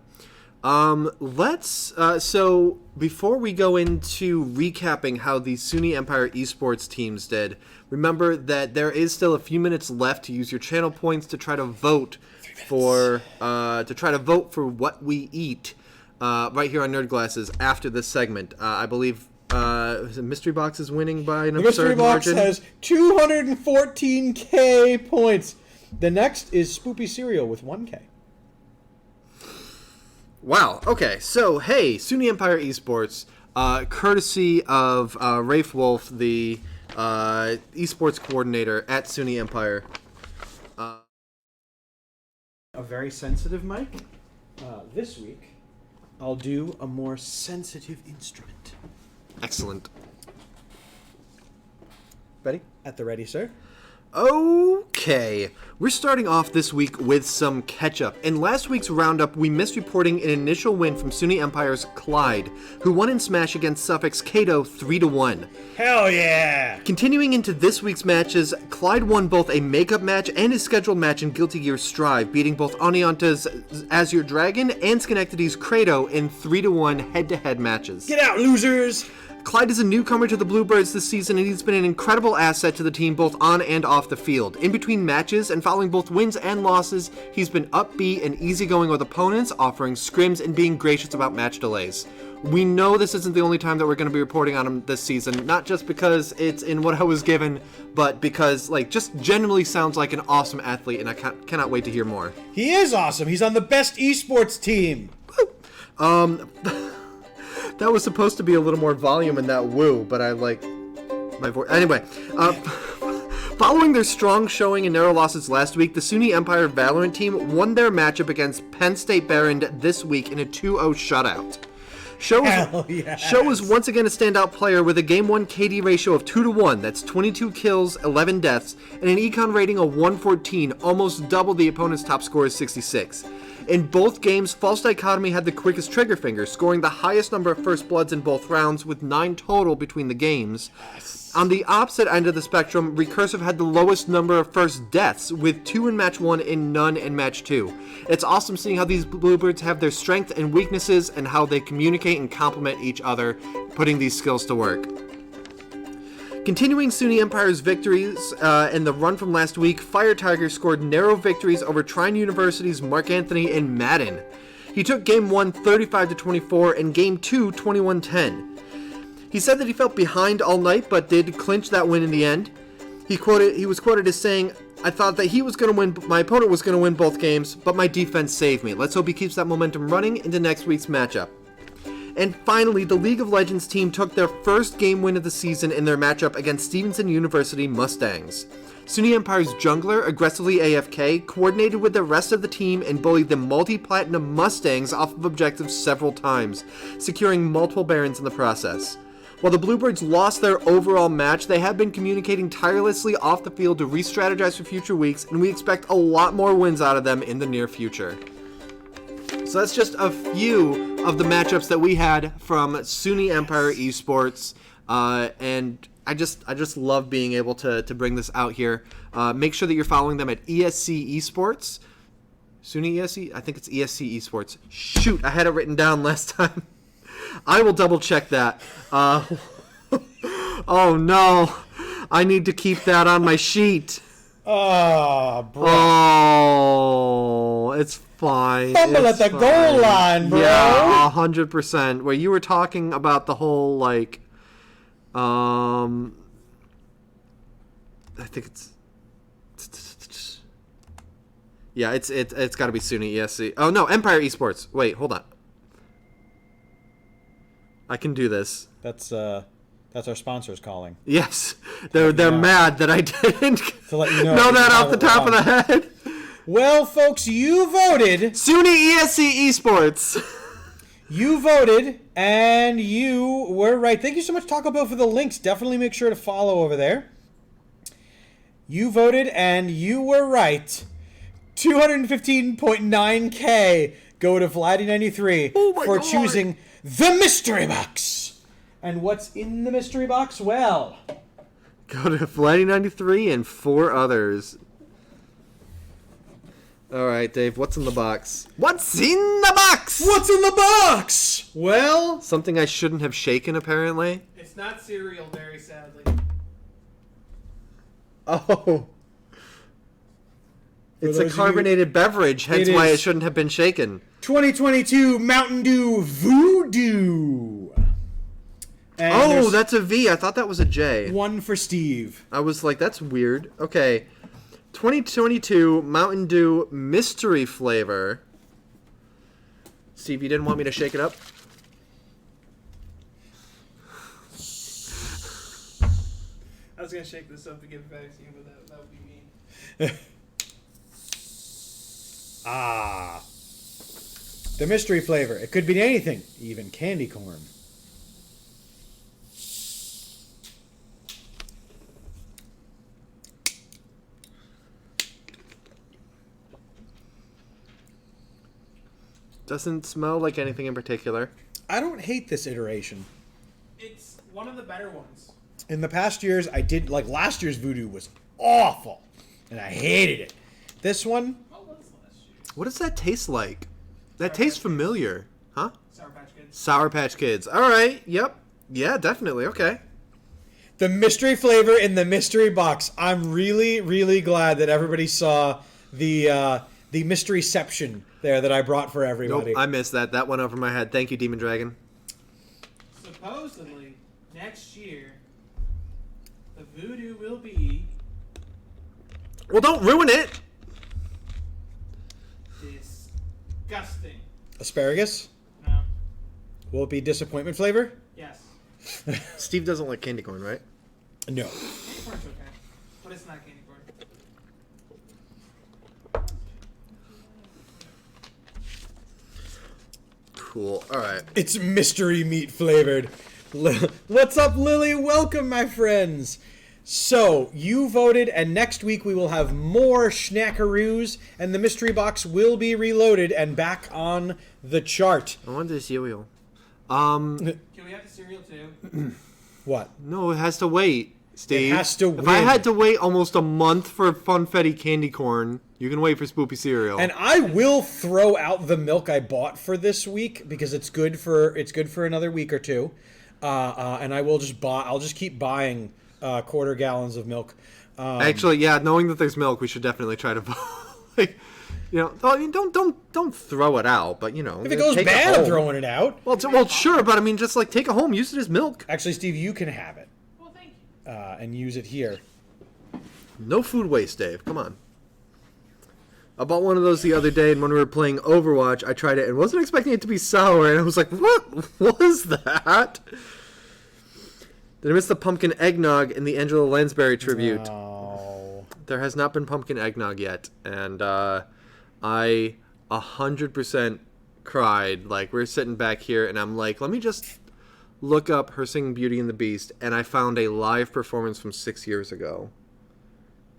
Speaker 2: So before we go into recapping how the SUNY Empire esports teams did, remember that there is still a few minutes left to use your channel points to try to vote for what we eat right here on Nerd Glasses after this segment. I believe Mystery Box is winning by an absurd margin.
Speaker 3: The Mystery Box has 214k points. The next is Spoopy Cereal with 1k.
Speaker 2: Wow. Okay. So, hey, SUNY Empire Esports, courtesy of Rafe Wolf, the esports coordinator at SUNY Empire.
Speaker 3: A very sensitive mic. This week, I'll do a more sensitive instrument.
Speaker 2: Excellent. Ready?
Speaker 3: At the ready, sir.
Speaker 2: Okay, we're starting off this week with some catch-up. In last week's roundup, we missed reporting an initial win from Sunni Empire's Clyde, who won in Smash against Suffolk's Kato 3-1.
Speaker 3: Hell yeah!
Speaker 2: Continuing into this week's matches, Clyde won both a makeup match and his scheduled match in Guilty Gear Strive, beating both Onianta's Azure Dragon and Schenectady's Kratos in 3-1 head-to-head matches.
Speaker 3: Get out, losers!
Speaker 2: Clyde is a newcomer to the Bluebirds this season, and he's been an incredible asset to the team both on and off the field. In between matches and following both wins and losses, he's been upbeat and easygoing with opponents, offering scrims and being gracious about match delays. We know this isn't the only time that we're going to be reporting on him this season, not just because it's in what I was given, but because, just generally sounds like an awesome athlete, and I cannot wait to hear more.
Speaker 3: He is awesome. He's on the best esports team.
Speaker 2: That was supposed to be a little more volume in that woo, but I like my voice. Anyway, following their strong showing and narrow losses last week, the Sunni Empire Valorant team won their matchup against Penn State Barron this week in a 2-0 shutout. Show was once again a standout player with a Game 1 KD ratio of 2-1, that's 22 kills, 11 deaths, and an econ rating of 114, almost double the opponent's top score of 66. In both games, False Dichotomy had the quickest trigger finger, scoring the highest number of first bloods in both rounds, with 9 total between the games. Yes. On the opposite end of the spectrum, Recursive had the lowest number of first deaths, with 2 in match 1 and none in match 2. It's awesome seeing how these Bluebirds have their strengths and weaknesses, and how they communicate and complement each other, putting these skills to work. Continuing Sunni Empire's victories in the run from last week, Fire Tiger scored narrow victories over Trine University's Mark Anthony in Madden. He took Game 1 35-24 and Game 2 21-10. He said that he felt behind all night, but did clinch that win in the end. He was quoted as saying, "I thought that he was going to win, my opponent was going to win both games, but my defense saved me. Let's hope he keeps that momentum running into next week's matchup." And finally, the League of Legends team took their first game win of the season in their matchup against Stevenson University Mustangs. Sunni Empire's jungler, aggressively AFK, coordinated with the rest of the team and bullied the multi-platinum Mustangs off of objectives several times, securing multiple Barons in the process. While the Bluebirds lost their overall match, they have been communicating tirelessly off the field to re-strategize for future weeks, and we expect a lot more wins out of them in the near future. So that's just a few of the matchups that we had from Sunni Empire Esports, and I just love being able to bring this out here. Make sure that you're following them at ESC Esports. Sunni ESC? I think it's ESC Esports. Shoot, I had it written down last time. I will double check that. Oh no, I need to keep that on my sheet.
Speaker 3: Oh, bro.
Speaker 2: Oh, it's fine.
Speaker 3: Fumble at the goal line, bro.
Speaker 2: Yeah, 100%. Where you were talking about the whole, I think it's... Yeah, it's got to be Sunni ESC. Oh, no, Empire Esports. Wait, hold on. I can do this.
Speaker 3: That's our sponsors calling.
Speaker 2: Yes, they're mad that I didn't
Speaker 3: to let you know
Speaker 2: that off the top of the head.
Speaker 3: Well, folks, you voted.
Speaker 2: Sunni ESC Esports.
Speaker 3: You voted, and you were right. Thank you so much, Taco Bell, for the links. Definitely make sure to follow over there. You voted, and you were right. 215.9K go to Vladdy93 for
Speaker 2: God.
Speaker 3: choosing the mystery box. And what's in the mystery box? Well,
Speaker 2: Go to Vladdy93 and 4 others. All right, Dave, what's in the box? What's in the box?
Speaker 3: what's in the box? Well,
Speaker 2: Something I shouldn't have shaken, apparently.
Speaker 4: It's not cereal, very sadly.
Speaker 2: Oh. It's a
Speaker 3: those of
Speaker 2: carbonated beverage, hence
Speaker 3: it
Speaker 2: why it
Speaker 3: is-
Speaker 2: shouldn't have been shaken.
Speaker 3: 2022 Mountain Dew Voodoo. And
Speaker 2: Oh,
Speaker 3: there's
Speaker 2: that's a V. I thought that was a J.
Speaker 3: one for Steve.
Speaker 2: I was like, that's weird. Okay. 2022 Mountain Dew mystery flavor. Steve, you didn't want me to shake it up?
Speaker 4: I was gonna shake this up to give it back to you, but that would be mean.
Speaker 3: Ah. The mystery flavor. It could be anything, even candy corn.
Speaker 2: Doesn't smell like anything in particular.
Speaker 3: I don't hate this iteration.
Speaker 4: It's one of the better ones.
Speaker 3: In the past years, I did like last year's voodoo was awful, and I hated it. This one,
Speaker 4: What was last year?
Speaker 2: What does that taste like? That
Speaker 4: Sour
Speaker 2: tastes
Speaker 4: Patch
Speaker 2: familiar. Huh?
Speaker 4: Sour Patch Kids.
Speaker 2: Sour Patch Kids. All right. Yep. Yeah, definitely. Okay.
Speaker 3: the mystery flavor in the mystery box. I'm really, really glad that everybody saw the mysteryception there that I brought for everybody.
Speaker 2: Nope, I missed that. That went over my head. Thank you, Demon Dragon.
Speaker 4: Supposedly, next year, the voodoo will be
Speaker 2: Well, don't ruin it.
Speaker 4: disgusting.
Speaker 3: Asparagus?
Speaker 4: No.
Speaker 3: Will it be disappointment flavor?
Speaker 4: Yes.
Speaker 2: Steve doesn't like candy corn, right?
Speaker 3: No.
Speaker 4: Candy corn's okay, but it's not candy corn.
Speaker 2: Cool. All right.
Speaker 3: It's mystery meat flavored. What's up, Lily? Welcome, my friends. So, you voted, and next week we will have more Schnackaroos, and the mystery box will be reloaded and back on the chart.
Speaker 2: I want the cereal.
Speaker 4: Can we have the cereal too?
Speaker 3: What?
Speaker 2: No, it has to wait, Steve.
Speaker 3: It has to
Speaker 2: If I
Speaker 3: win.
Speaker 2: had to wait almost a month for Funfetti candy corn, you can wait for Spoopy cereal.
Speaker 3: And I will throw out the milk I bought for this week because it's good for another week or two, and I will just buy. I'll just keep buying quarter gallons of milk.
Speaker 2: Actually, yeah, knowing that there's milk, we should definitely try to like, don't throw it out, but
Speaker 3: If it goes
Speaker 2: take
Speaker 3: bad, I'm
Speaker 2: home.
Speaker 3: throwing it out.
Speaker 2: Well, sure, but I mean, just like take it home, use it as milk.
Speaker 3: Actually, Steve, you can have it
Speaker 4: Well, thank you.
Speaker 3: and use it here.
Speaker 2: No food waste, Dave. Come on. I bought one of those the other day, and when we were playing Overwatch, I tried it and wasn't expecting it to be sour, and I was like, what was that? Did I miss the pumpkin eggnog in the Angela Lansbury tribute?
Speaker 3: Oh.
Speaker 2: There has not been pumpkin eggnog yet, and I 100% cried. Like, we're sitting back here, and I'm like, let me just look up her singing Beauty and the Beast, and I found a live performance from 6 years ago,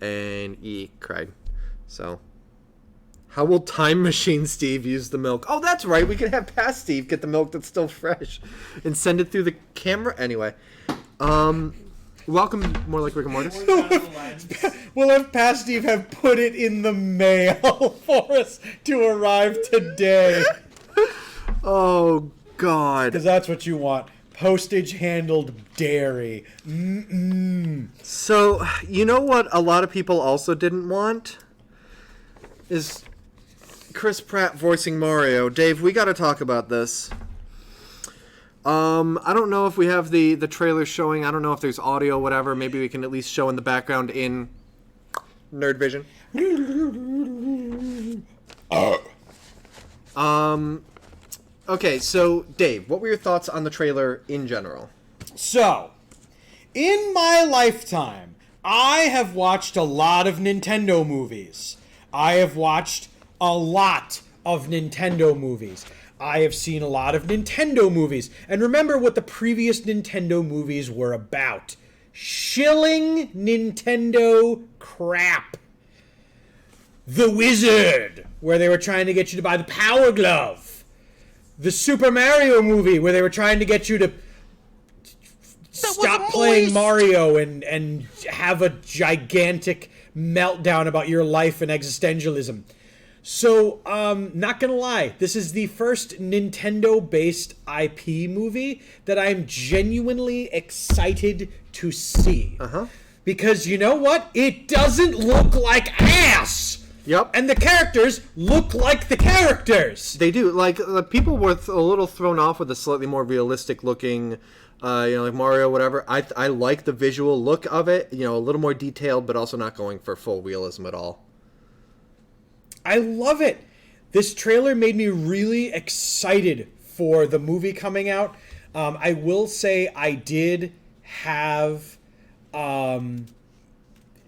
Speaker 2: and cried. So, how will Time Machine Steve use the milk? Oh, that's right, we can have past Steve get the milk that's still fresh and send it through the camera. Anyway, welcome, more like Rick and Mortis.
Speaker 4: Or down the lens.
Speaker 3: We'll have past Steve have put it in the mail for us to arrive today.
Speaker 2: Oh, God.
Speaker 3: Because that's what you want. Postage handled dairy. Mm-mm.
Speaker 2: So, you know what a lot of people also didn't want? Is Chris Pratt voicing Mario. Dave, we got to talk about this. I don't know if we have the trailer showing. I don't know if there's audio, whatever. Maybe we can at least show in the background in Nerd Vision. Okay, so Dave, what were your thoughts on the trailer in general?
Speaker 3: So, in my lifetime, I have watched a lot of Nintendo movies. I have watched a lot of Nintendo movies. I have seen a lot of Nintendo movies. And remember what the previous Nintendo movies were about. Shilling Nintendo crap. The Wizard, where they were trying to get you to buy the Power Glove. The Super Mario movie, where they were trying to get you to stop playing Mario and have a gigantic meltdown about your life and existentialism. So, not gonna lie, this is the first Nintendo-based IP movie that I'm genuinely excited to see. Because you know what? It doesn't look like ass!
Speaker 2: Yep.
Speaker 3: And the characters look like the characters!
Speaker 2: They do. Like, people were a little thrown off with a slightly more realistic looking, like Mario, whatever. I like the visual look of it, a little more detailed, but also not going for full realism at all.
Speaker 3: I love it. This trailer made me really excited for the movie coming out. I will say I did have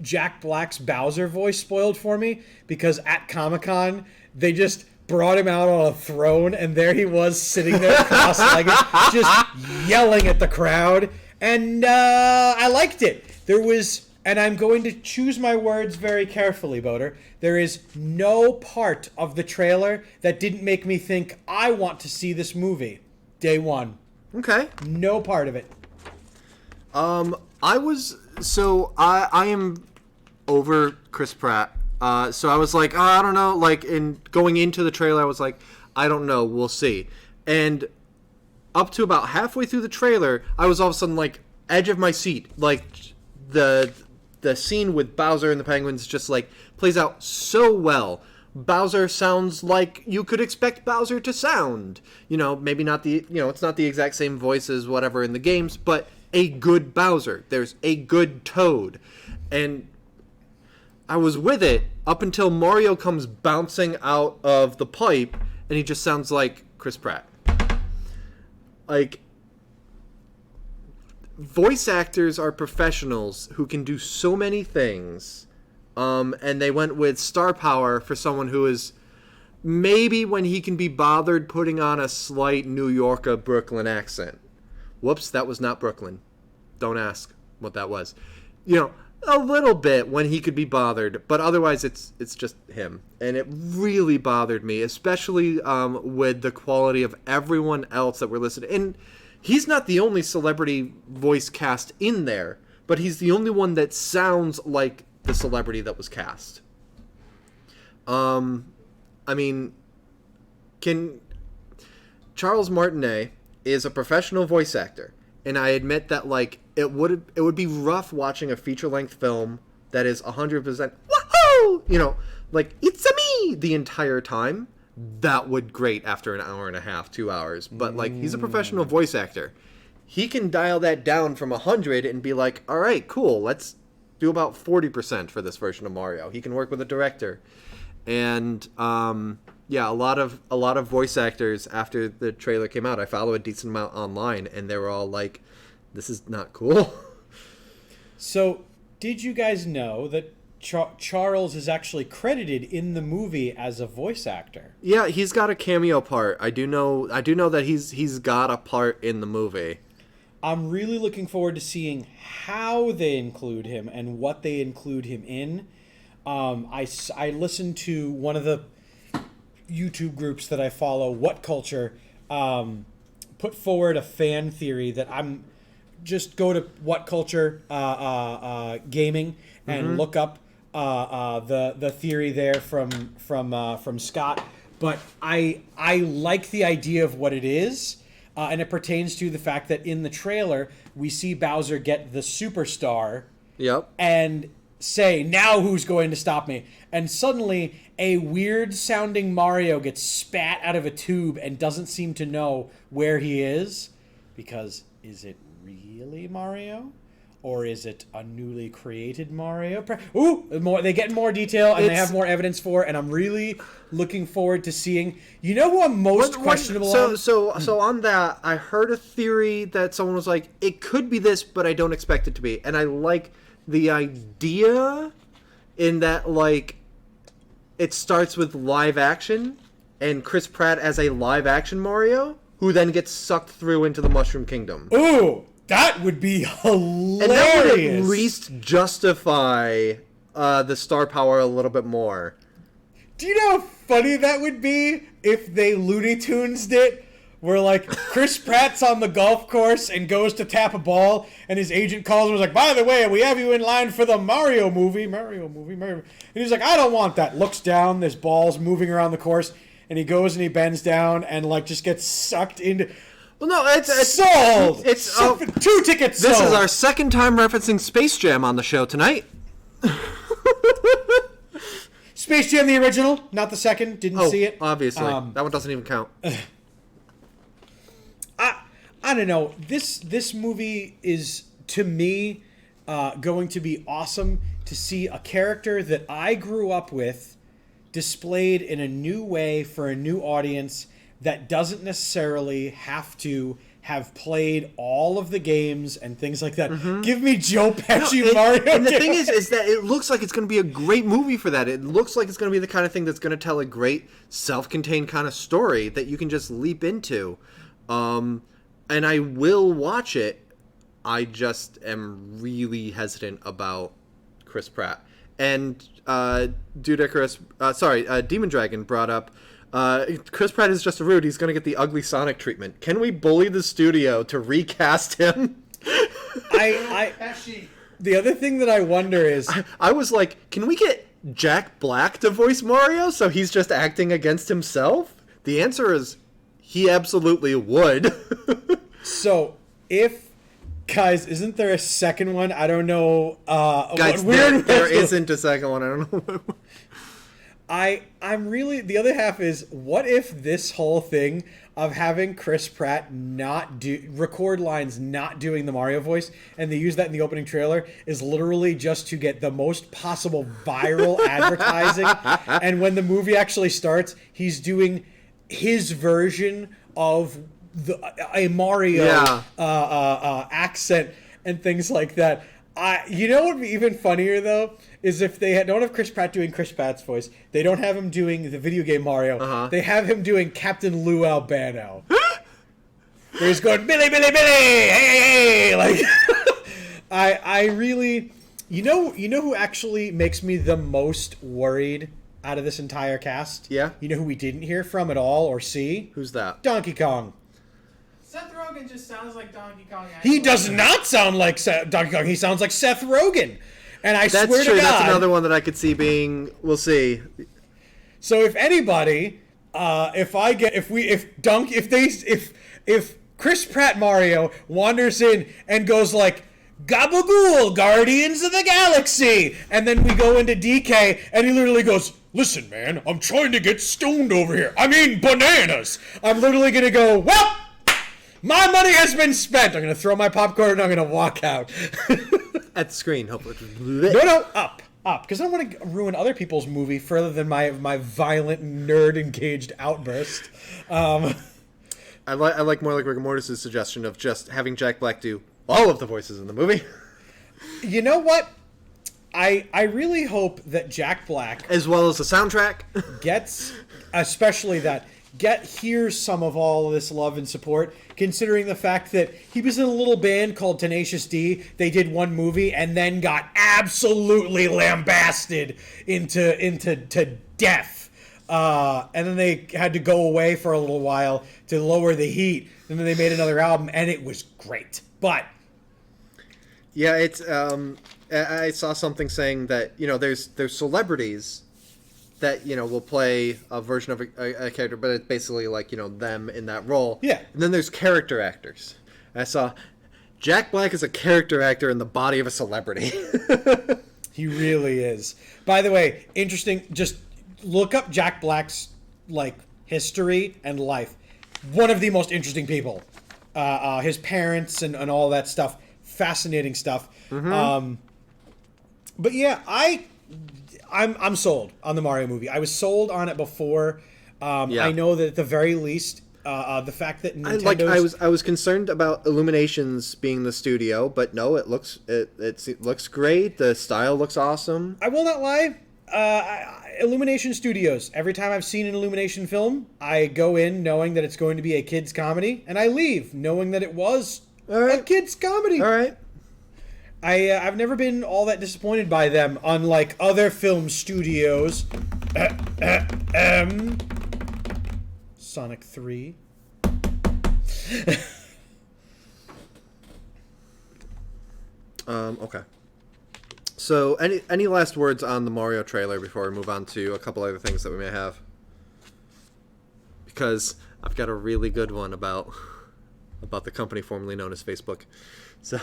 Speaker 3: Jack Black's Bowser voice spoiled for me because at Comic-Con they just brought him out on a throne and there he was sitting there cross-legged just yelling at the crowd, and I liked it. There was And I'm going to choose my words very carefully, Boater. There is no part of the trailer that didn't make me think, I want to see this movie. Day one.
Speaker 2: Okay.
Speaker 3: No part of it.
Speaker 2: I am over Chris Pratt. So I was like, oh, I don't know. Like, in going into the trailer, I was like, I don't know. We'll see. And up to about halfway through the trailer, I was all of a sudden like edge of my seat. Like the scene with Bowser and the Penguins just like plays out so well. Bowser sounds like you could expect Bowser to sound. You know, maybe not it's not the exact same voice as whatever in the games, but a good Bowser. There's a good Toad. And I was with it up until Mario comes bouncing out of the pipe and he just sounds like Chris Pratt. Like, voice actors are professionals who can do so many things, and they went with star power for someone who is maybe, when he can be bothered, putting on a slight New Yorker Brooklyn accent. Whoops, that was not Brooklyn. Don't ask what that was. You know, a little bit when he could be bothered, but otherwise it's just him. And it really bothered me, especially with the quality of everyone else that were listed. And he's not the only celebrity voice cast in there, but he's the only one that sounds like the celebrity that was cast. I mean, Charles Martinet is a professional voice actor, and I admit that like it would be rough watching a feature-length film that is 100% woohoo, you know, like it's-a me the entire time. That would grate after an hour and a half, 2 hours. But, like, he's a professional voice actor. He can dial that down from 100 and be like, all right, cool, let's do about 40% for this version of Mario. He can work with a director. And, yeah, a lot of voice actors, after the trailer came out, I follow a decent amount online, and they were all like, this is not cool.
Speaker 3: So, did you guys know that Charles is actually credited in the movie as a voice actor?
Speaker 2: Yeah, he's got a cameo part. I do know that he's got a part in the movie.
Speaker 3: I'm really looking forward to seeing how they include him and what they include him in. I listened to one of the YouTube groups that I follow, What Culture, put forward a fan theory that I'm just go to What Culture Gaming and look up the theory there from Scott. But I like the idea of what it is, and it pertains to the fact that in the trailer we see Bowser get the superstar.
Speaker 2: Yep.
Speaker 3: And say, now who's going to stop me? And suddenly a weird sounding Mario gets spat out of a tube and doesn't seem to know where he is, because is it really Mario? Or is it a newly created Mario? They get more detail and they have more evidence for it, and I'm really looking forward to seeing. You know who I'm most questionable on?
Speaker 2: So on that, I heard a theory that someone was like, it could be this, but I don't expect it to be. And I like the idea in that, like, it starts with live action and Chris Pratt as a live action Mario who then gets sucked through into the Mushroom Kingdom.
Speaker 3: Ooh! That would be hilarious.
Speaker 2: And that would at least justify the star power a little bit more.
Speaker 3: Do you know how funny that would be if they Looney Tunes'd it? Where, like, Chris Pratt's on the golf course and goes to tap a ball, and his agent calls him and is like, by the way, we have you in line for the Mario movie. And he's like, I don't want that. Looks down, there's balls moving around the course, and he goes and he bends down and, like, just gets sucked into...
Speaker 2: Well, no, it's
Speaker 3: sold.
Speaker 2: It's
Speaker 3: 2 tickets.
Speaker 2: This
Speaker 3: sold.
Speaker 2: is our second time referencing Space Jam on the show tonight.
Speaker 3: Space Jam the original, not the second. Didn't see it.
Speaker 2: Obviously, that one doesn't even count.
Speaker 3: I don't know. This movie is, to me, going to be awesome to see a character that I grew up with displayed in a new way for a new audience that doesn't necessarily have to have played all of the games and things like that. Mm-hmm. Give me Joe Pesci Mario.
Speaker 2: And the thing is that it looks like it's going to be a great movie for that. It looks like it's going to be the kind of thing that's going to tell a great self-contained kind of story that you can just leap into. And I will watch it. I just am really hesitant about Chris Pratt. And Demon Dragon brought up, Chris Pratt is just a rude. He's going to get the ugly Sonic treatment. Can we bully the studio to recast him?
Speaker 3: The other thing that I wonder is...
Speaker 2: I was like, can we get Jack Black to voice Mario so he's just acting against himself? The answer is he absolutely would.
Speaker 3: So, guys, isn't there a second one? I don't know.
Speaker 2: Guys, there isn't a second one. I don't know.
Speaker 3: I'm really... The other half is, what if this whole thing of having Chris Pratt record lines not doing the Mario voice, and they use that in the opening trailer, is literally just to get the most possible viral advertising, and when the movie actually starts, he's doing his version of a Mario accent and things like that. You know what would be even funnier, though, is if they don't have Chris Pratt doing Chris Pratt's voice, they don't have him doing the video game Mario, they have him doing Captain Lou Albano. Where he's going, Billy, Billy, Billy, hey, hey, hey! Like, I really... You know who actually makes me the most worried out of this entire cast?
Speaker 2: Yeah?
Speaker 3: You know who we didn't hear from at all or see?
Speaker 2: Who's that?
Speaker 3: Donkey Kong.
Speaker 4: Seth Rogen just sounds like Donkey Kong.
Speaker 3: He does not sound like Donkey Kong. He sounds like Seth Rogen. And I swear to God... That's true.
Speaker 2: That's another one that I could see being... We'll see.
Speaker 3: So if anybody... if Chris Pratt Mario wanders in and goes like, Gabagool, Guardians of the Galaxy, and then we go into DK, and he literally goes, listen, man, I'm trying to get stoned over here. I mean, bananas. I'm literally going to go, well, my money has been spent. I'm going to throw my popcorn, and I'm going to walk out.
Speaker 2: At the screen, hopefully.
Speaker 3: No, up. Because I don't want to ruin other people's movie further than my violent, nerd-engaged outburst.
Speaker 2: I like more like Rick and Mortis' suggestion of just having Jack Black do all of the voices in the movie.
Speaker 3: You know what? I really hope that Jack Black,
Speaker 2: as well as the soundtrack, hears some of all of this love and support, considering the fact that he was in a little band called Tenacious D. They did one movie and then got absolutely lambasted into death. And then they had to go away for a little while to lower the heat. And then they made another album, and it was great. But yeah, it's I saw something saying that, you know, there's celebrities that, you know, will play a version of a character, but it's basically like, you know, them in that role.
Speaker 3: Yeah.
Speaker 2: And then there's character actors. And I saw Jack Black is a character actor in the body of a celebrity.
Speaker 3: He really is. By the way, interesting, just look up Jack Black's, like, history and life. One of the most interesting people. His parents and all that stuff. Fascinating stuff. Mm-hmm. But yeah, I'm sold on the Mario movie. I was sold on it before. I know that at the very least, the fact that Nintendo's...
Speaker 2: I was concerned about Illuminations being the studio, but no, it looks great. The style looks awesome.
Speaker 3: I will not lie. Illumination Studios. Every time I've seen an Illumination film, I go in knowing that it's going to be a kids' comedy, and I leave knowing that it was a kids' comedy.
Speaker 2: All right.
Speaker 3: I've never been all that disappointed by them, unlike other film studios. Sonic 3.
Speaker 2: Okay. So, any last words on the Mario trailer before we move on to a couple other things that we may have? Because I've got a really good one about the company formerly known as Facebook. So...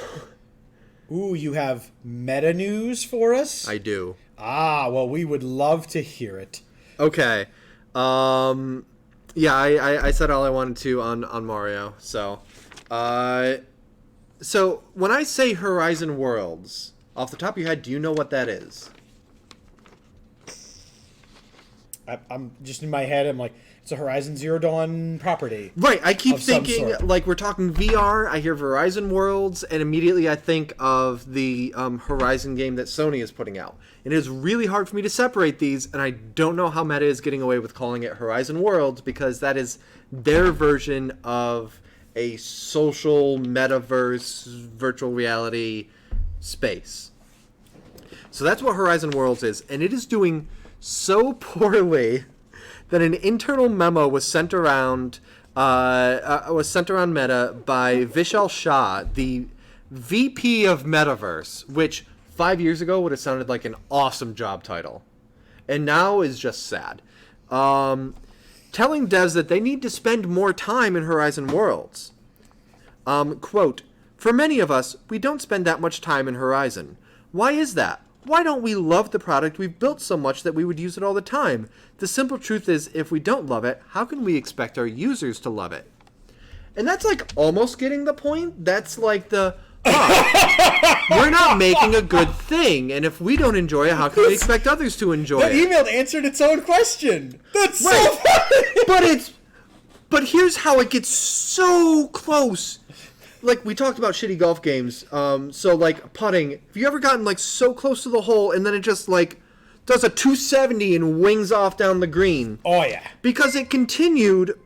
Speaker 3: Ooh, you have meta news for us?
Speaker 2: I do.
Speaker 3: Well, we would love to hear it.
Speaker 2: Okay. Yeah, I said all I wanted to on Mario. So when I say Horizon Worlds, off the top of your head, do you know what that is?
Speaker 3: I'm just in my head, I'm like, it's a Horizon Zero Dawn property.
Speaker 2: Right, I keep thinking, like, we're talking VR, I hear Horizon Worlds, and immediately I think of the Horizon game that Sony is putting out. And it is really hard for me to separate these, and I don't know how Meta is getting away with calling it Horizon Worlds, because that is their version of a social metaverse virtual reality space. So that's what Horizon Worlds is, and it is doing so poorly that an internal memo was sent around Meta by Vishal Shah, the VP of Metaverse, which 5 years ago would have sounded like an awesome job title, and now is just sad. Telling devs that they need to spend more time in Horizon Worlds. Quote, "For many of us, we don't spend that much time in Horizon. Why is that? Why don't we love the product we've built so much that we would use it all the time? The simple truth is, if we don't love it, how can we expect our users to love it?" And that's like almost getting the point. That's like we're not making a good thing, and if we don't enjoy it, how can we expect others to enjoy
Speaker 3: That
Speaker 2: it?
Speaker 3: email answered its own question. That's so funny.
Speaker 2: But here's how it gets so close. Like, we talked about shitty golf games. So, like, putting. Have you ever gotten, like, so close to the hole and then it just, like, does a 270 and wings off down the green?
Speaker 3: Oh, yeah.
Speaker 2: Because it continued,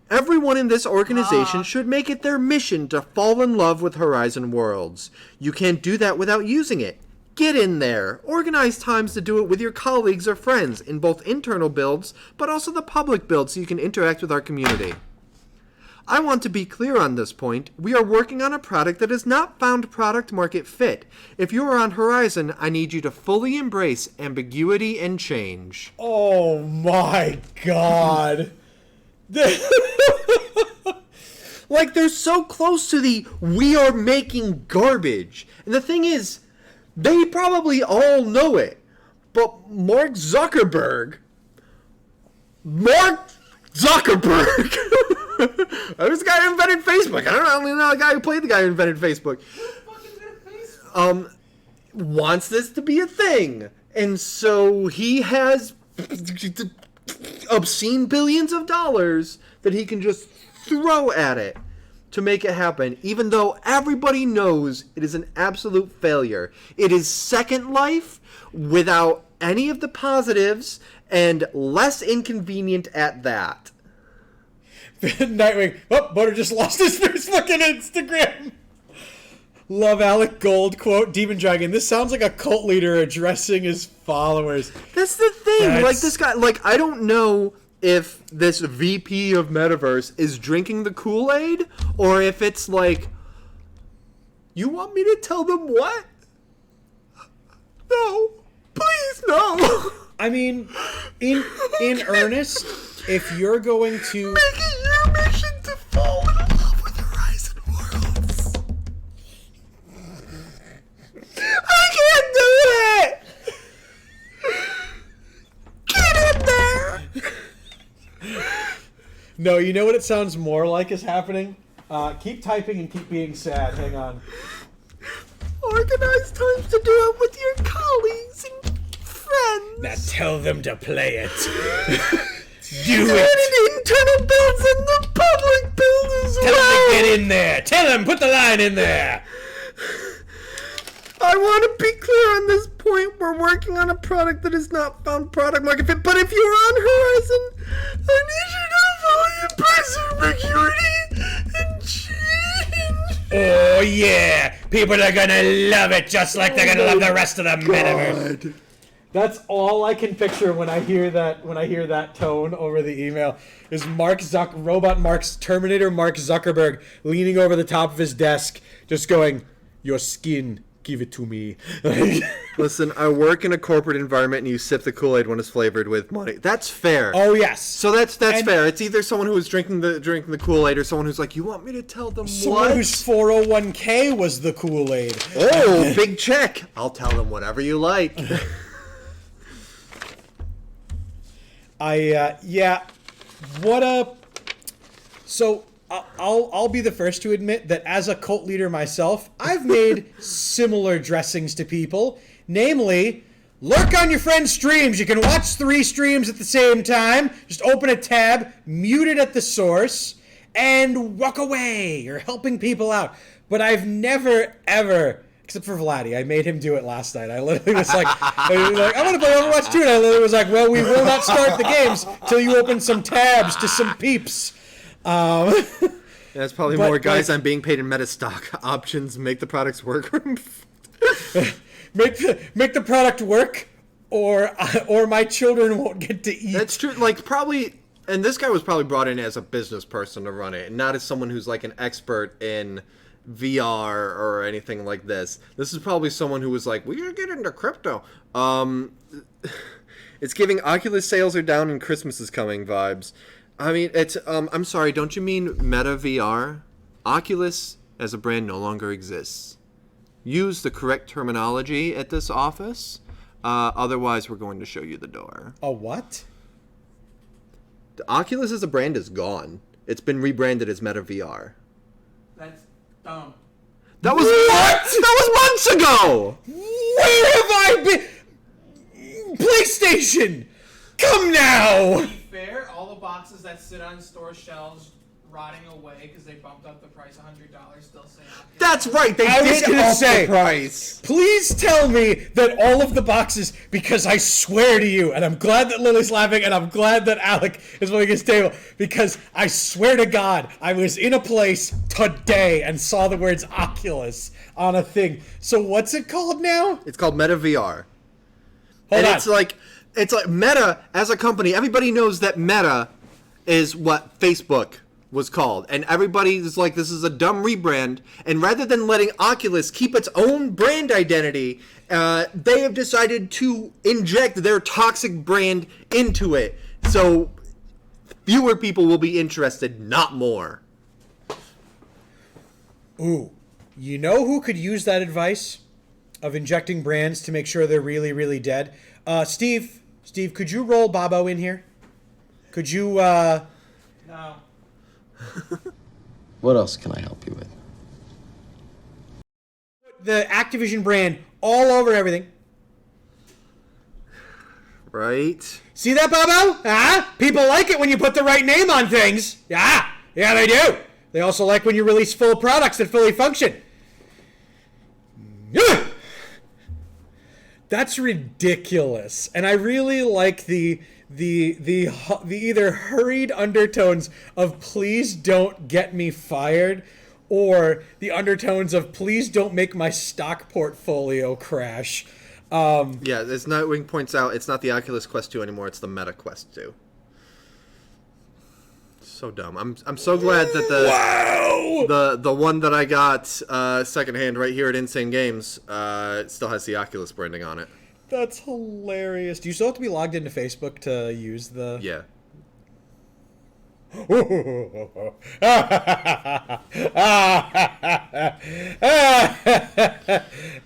Speaker 2: everyone in this organization should make it their mission to fall in love with Horizon Worlds. You can't do that without using it. Get in there. Organize times to do it with your colleagues or friends in both internal builds, but also the public build so you can interact with our community. I want to be clear on this point. We are working on a product that has not found product market fit. If you are on Horizon, I need you to fully embrace ambiguity and change.
Speaker 3: Oh, my God.
Speaker 2: Like, they're so close to the we are making garbage. And the thing is, they probably all know it. But Mark Zuckerberg. That was the guy who invented Facebook. I don't know the guy who played the guy who invented Facebook. Wants this to be a thing. And so he has obscene billions of dollars that he can just throw at it to make it happen, even though everybody knows it is an absolute failure. It is Second Life without any of the positives and less inconvenient at that.
Speaker 3: Nightwing. Oh, Butter just lost his Facebook and Instagram. Love Alec Gold quote, Demon Dragon. This sounds like a cult leader addressing his followers.
Speaker 2: That's the thing. Like, this guy, like, I don't know if this VP of Metaverse is drinking the Kool-Aid or if it's like, you want me to tell them what? No. Please, no.
Speaker 3: I mean, in earnest, if you're going to
Speaker 2: make it your mission to fall in love with Horizon Worlds. I can't do it. Get in there.
Speaker 3: No, you know what it sounds more like is happening? Keep typing and keep being sad. Hang on.
Speaker 2: Organize times to do it with your colleagues and friends.
Speaker 3: Now tell them to play it.
Speaker 2: Do it! Internal builds and the public build as
Speaker 3: Tell
Speaker 2: well!
Speaker 3: them to get in there! Tell them, put the line in there!
Speaker 2: I want to be clear on this point. We're working on a product that has not found product market fit, but if you're on Horizon, I need you to follow your personal security and change.
Speaker 3: Oh yeah! People are gonna love it just like they're gonna love the rest of the metaverse. That's all I can picture when I hear that tone over the email is Terminator Mark Zuckerberg leaning over the top of his desk, just going, "Your skin, give it to me."
Speaker 2: Listen, I work in a corporate environment and you sip the Kool-Aid when it's flavored with money. That's fair.
Speaker 3: Oh yes.
Speaker 2: So that's fair. It's either someone who is drinking the Kool-Aid or someone who's like, you want me to tell them
Speaker 3: someone
Speaker 2: what?
Speaker 3: Whose 401k was the Kool-Aid.
Speaker 2: Oh, big check. I'll tell them whatever you like.
Speaker 3: So I'll be the first to admit that as a cult leader myself, I've made similar dressings to people. Namely, lurk on your friend's streams. You can watch 3 streams at the same time. Just open a tab, mute it at the source, and walk away. You're helping people out. But I've never, ever, except for Vladdy, I made him do it last night. I literally was like, I want to play Overwatch 2. And I literally was like, well, we will not start the games till you open some tabs to some peeps.
Speaker 2: That's probably more guys I'm being paid in meta stock options make the products work.
Speaker 3: make the product work, or my children won't get to eat.
Speaker 2: That's true. Like, probably, and this guy was probably brought in as a business person to run it, and not as someone who's like an expert in VR or anything like this. This is probably someone who was like, "We gotta get into crypto." It's giving Oculus sales are down and Christmas is coming vibes. I mean, it's I'm sorry, don't you mean Meta VR? Oculus as a brand no longer exists. Use the correct terminology at this office. Otherwise, we're going to show you the door.
Speaker 3: A what?
Speaker 2: The Oculus as a brand is gone. It's been rebranded as Meta VR.
Speaker 4: That's dumb.
Speaker 2: That was what? That was months ago.
Speaker 3: Where have I been? PlayStation, come now.
Speaker 4: To be fair, all the boxes that sit on store shelves rotting away because they bumped up the price $100 still say Oculus.
Speaker 2: That's right. They
Speaker 3: I was
Speaker 2: did
Speaker 3: gonna
Speaker 2: up
Speaker 3: say,
Speaker 2: the price.
Speaker 3: Please tell me that all of the boxes, because I swear to you, and I'm glad that Lily's laughing, and I'm glad that Alec is moving his table, because I swear to God, I was in a place today and saw the words Oculus on a thing. So what's it called now?
Speaker 2: It's called Meta VR.
Speaker 3: Hold on.
Speaker 2: It's like Meta as a company. Everybody knows that Meta is what Facebook was called, and everybody's like, this is a dumb rebrand. And rather than letting Oculus keep its own brand identity, they have decided to inject their toxic brand into it, so fewer people will be interested, not more.
Speaker 3: Ooh, you know who could use that advice of injecting brands to make sure they're really, really dead? Steve, could you roll Bobo in here? Could you,
Speaker 4: No.
Speaker 5: What else can I help you with?
Speaker 3: the Activision brand all over everything.
Speaker 2: Right?
Speaker 3: See that, Bobo? Ah, people like it when you put the right name on things. Yeah, they do. They also like when you release full products that fully function. That's ridiculous, and I really like the either hurried undertones of "please don't get me fired," or the undertones of "please don't make my stock portfolio crash."
Speaker 2: Yeah, as Nightwing points out, it's not the Oculus Quest 2 anymore, it's the Meta Quest 2. So dumb. I'm so glad that the one that I got secondhand right here at Insane Games still has the Oculus branding on it.
Speaker 3: That's hilarious. Do you still have to be logged into Facebook to use the...
Speaker 2: Yeah.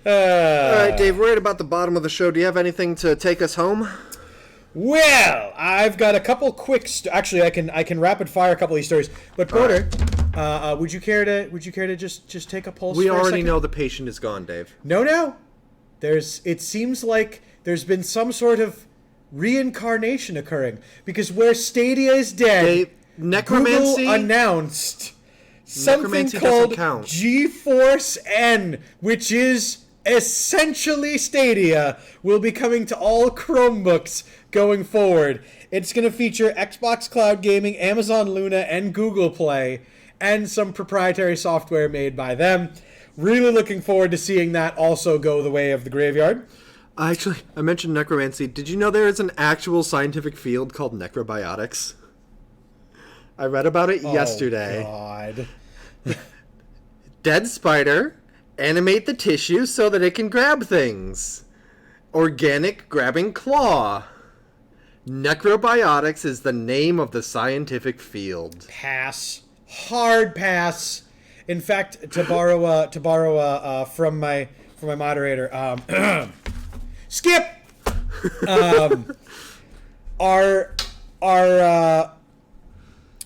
Speaker 2: Alright, Dave, we're at about the bottom of the show. Do you have anything to take us home?
Speaker 3: Well, I've got a couple quick. Actually, I can rapid fire a couple of these stories. But Porter, would you care to just take a pulse?
Speaker 2: We
Speaker 3: for a
Speaker 2: already
Speaker 3: second?
Speaker 2: know the patient is gone, Dave.
Speaker 3: No. It seems like there's been some sort of reincarnation occurring because where Stadia is dead,
Speaker 2: Dave, necromancy.
Speaker 3: Google announced something
Speaker 2: Necromancy
Speaker 3: called
Speaker 2: doesn't count.
Speaker 3: GeForce N, which is essentially Stadia, will be coming to all Chromebooks going forward. It's going to feature Xbox Cloud Gaming, Amazon Luna, and Google Play, and some proprietary software made by them. Really looking forward to seeing that also go the way of the graveyard.
Speaker 2: Actually, I mentioned necromancy. Did you know there is an actual scientific field called necrobiotics? I read about it yesterday.
Speaker 3: Oh, God.
Speaker 2: Dead spider, animate the tissue so that it can grab things. Organic grabbing claw. Necrobiotics is the name of the scientific field.
Speaker 3: Pass. Hard pass. In fact, to borrow from my moderator, Skip.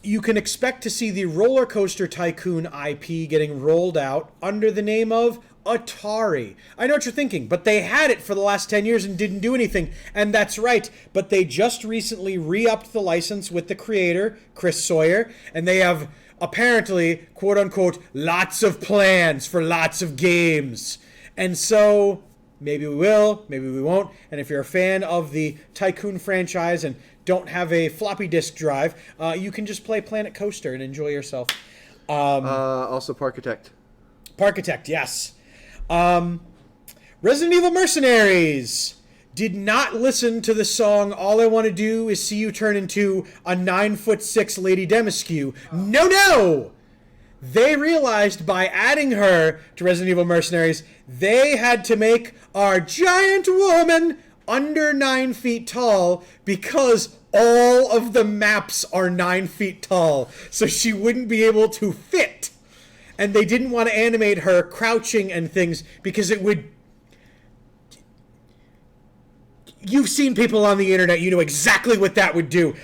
Speaker 3: You can expect to see the Roller Coaster Tycoon IP getting rolled out under the name of Atari. I know what you're thinking, but they had it for the last 10 years and didn't do anything. And that's right, but they just recently re-upped the license with the creator, Chris Sawyer, and they have apparently, quote-unquote, lots of plans for lots of games. And so, maybe we will, maybe we won't. And if you're a fan of the Tycoon franchise and don't have a floppy disk drive, you can just play Planet Coaster and enjoy yourself.
Speaker 2: Also Parkitect.
Speaker 3: Parkitect, yes. Resident Evil Mercenaries did not listen to the song All I Want to Do Is See You Turn Into a 9'6" Lady Demiscu. No! They realized by adding her to Resident Evil Mercenaries, they had to make our giant woman under 9 feet tall because all of the maps are 9 feet tall, so she wouldn't be able to fit. And they didn't want to animate her crouching and things because it would... You've seen people on the internet, you know exactly what that would do.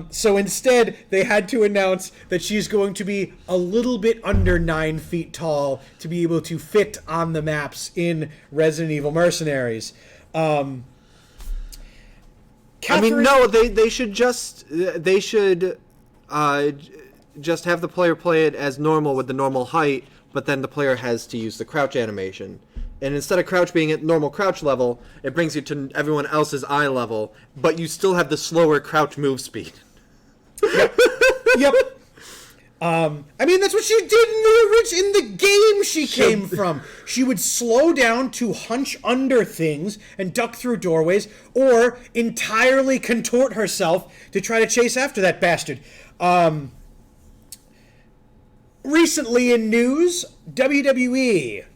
Speaker 3: So instead, they had to announce that she's going to be a little bit under 9 feet tall to be able to fit on the maps in Resident Evil Mercenaries.
Speaker 2: I mean, no, they should just have the player play it as normal with the normal height, but then the player has to use the crouch animation. And instead of crouch being at normal crouch level, it brings you to everyone else's eye level, but you still have the slower crouch move speed.
Speaker 3: Yep. I mean, that's what she did in the game she came from. She would slow down to hunch under things and duck through doorways, or entirely contort herself to try to chase after that bastard. Recently in news, WWE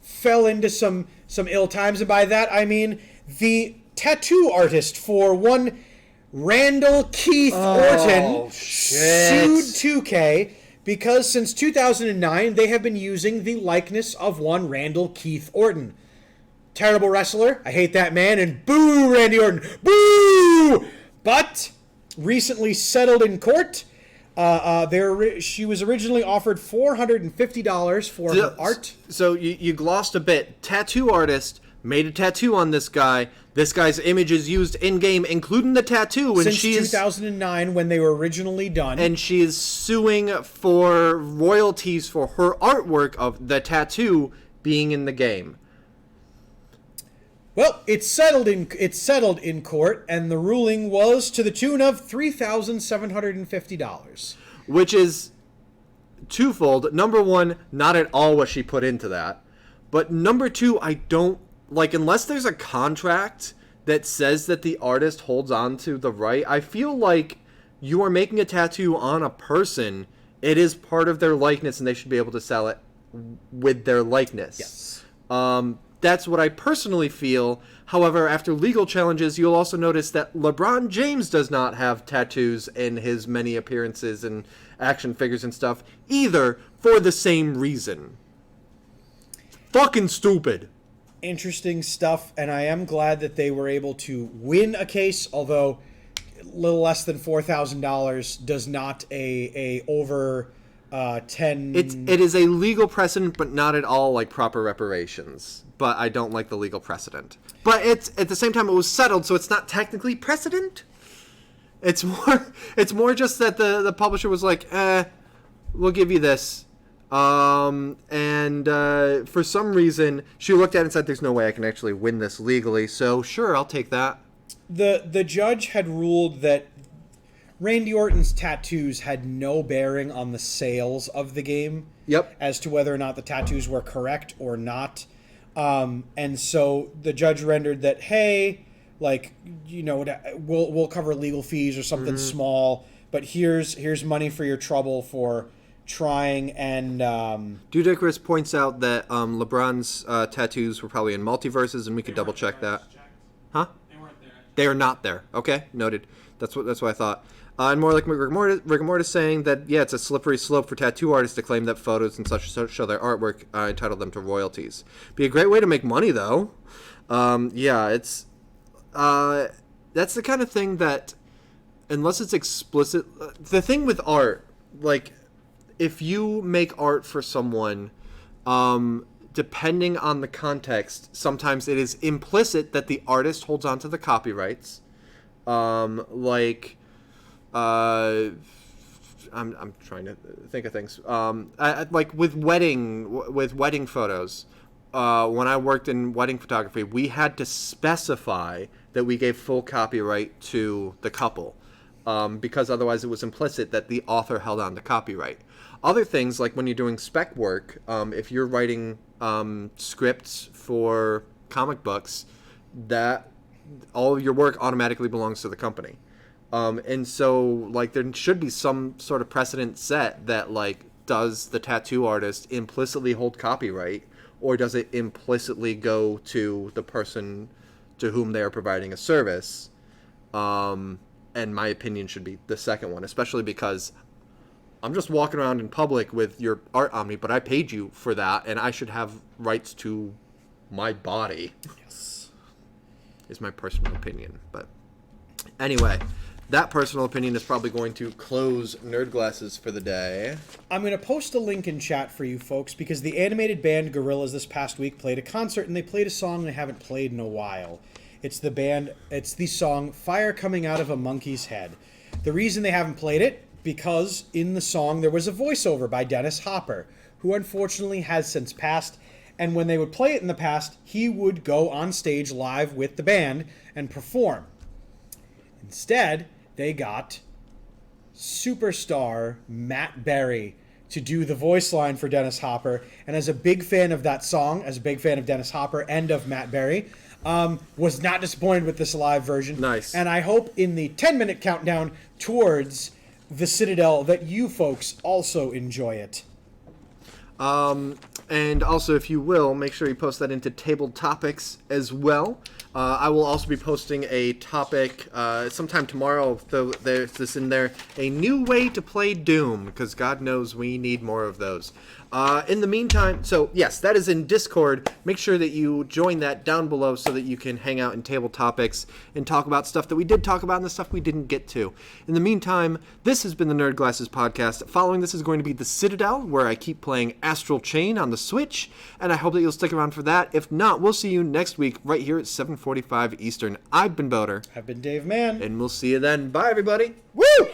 Speaker 3: fell into some ill times, and by that I mean the tattoo artist for one Randall Keith Orton sued 2K because since 2009 they have been using the likeness of one Randall Keith Orton. Terrible wrestler, I hate that man, and boo Randy Orton, boo! But recently settled in court. She was originally offered $450 for her art.
Speaker 2: So you glossed a bit. Tattoo artist made a tattoo on this guy. This guy's image is used in-game, including the tattoo.
Speaker 3: Since 2009, when they were originally done.
Speaker 2: And she is suing for royalties for her artwork of the tattoo being in the game.
Speaker 3: Well, it's settled in court, and the ruling was to the tune of $3,750.
Speaker 2: Which is twofold. Number one, not at all what she put into that. But number two, I don't... Like, unless there's a contract that says that the artist holds on to the right, I feel like you are making a tattoo on a person. It is part of their likeness, and they should be able to sell it with their likeness.
Speaker 3: Yes.
Speaker 2: That's what I personally feel. However, after legal challenges, you'll also notice that LeBron James does not have tattoos in his many appearances and action figures and stuff either, for the same reason. Fucking stupid.
Speaker 3: Interesting stuff, and I am glad that they were able to win a case, although a little less than $4,000 does not a over 10...
Speaker 2: It is a legal precedent, but not at all like proper reparations. But I don't like the legal precedent. But it's at the same time it was settled, so it's not technically precedent. It's more just that the publisher was like, we'll give you this. For some reason, she looked at it and said, there's no way I can actually win this legally, so sure, I'll take that.
Speaker 3: The judge had ruled that Randy Orton's tattoos had no bearing on the sales of the game.
Speaker 2: Yep.
Speaker 3: As to whether or not the tattoos were correct or not. And so the judge rendered that, hey, like, you know, we'll cover legal fees or something small, but here's money for your trouble for trying and...
Speaker 2: Dudicarus points out that LeBron's tattoos were probably in multiverses, and we could double check that. Huh?
Speaker 4: They weren't there.
Speaker 2: They are not there. Okay, noted. That's what I thought. And more like rigor mortis saying that, yeah, it's a slippery slope for tattoo artists to claim that photos and such show their artwork entitle them to royalties. Be a great way to make money, though. Yeah, it's... that's the kind of thing that, unless it's explicit... The thing with art, like, if you make art for someone, depending on the context, sometimes it is implicit that the artist holds on to the copyrights. I'm trying to think of things. Like with wedding photos. When I worked in wedding photography, we had to specify that we gave full copyright to the couple, because otherwise it was implicit that the author held on to copyright. Other things, like when you're doing spec work, if you're writing scripts for comic books, that all of your work automatically belongs to the company. And so, like, there should be some sort of precedent set that, like, does the tattoo artist implicitly hold copyright, or does it implicitly go to the person to whom they are providing a service? And my opinion should be the second one, especially because I'm just walking around in public with your art on me, but I paid you for that, and I should have rights to my body.
Speaker 3: Yes.
Speaker 2: Is my personal opinion. But anyway, that personal opinion is probably going to close Nerd Glasses for the day.
Speaker 3: I'm going to post a link in chat for you folks because the animated band Gorillaz this past week played a concert, and they played a song they haven't played in a while. It's the song Fire Coming Out of a Monkey's Head. The reason they haven't played it, because in the song there was a voiceover by Dennis Hopper, who unfortunately has since passed, and when they would play it in the past, he would go on stage live with the band and perform. Instead, they got superstar Matt Berry to do the voice line for Dennis Hopper, and as a big fan of that song, as a big fan of Dennis Hopper and of Matt Berry, was not disappointed with this live version.
Speaker 2: Nice.
Speaker 3: And I hope in the 10-minute countdown towards the Citadel that you folks also enjoy it.
Speaker 2: And also, if you will, make sure you post that into Table Topics as well. I will also be posting a topic sometime tomorrow, though there's this in there, a new way to play Doom, because God knows we need more of those. In the meantime, so yes, that is in Discord. Make sure that you join that down below so that you can hang out in Table Topics and talk about stuff that we did talk about and the stuff we didn't get to. In the meantime, this has been the Nerd Glasses Podcast. Following this is going to be the Citadel, where I keep playing Astral Chain on the Switch, and I hope that you'll stick around for that. If not, we'll see you next week right here at 7:45 Eastern. I've been Boder.
Speaker 3: I've been Dave Mann.
Speaker 2: And we'll see you then. Bye, everybody.
Speaker 3: Woo!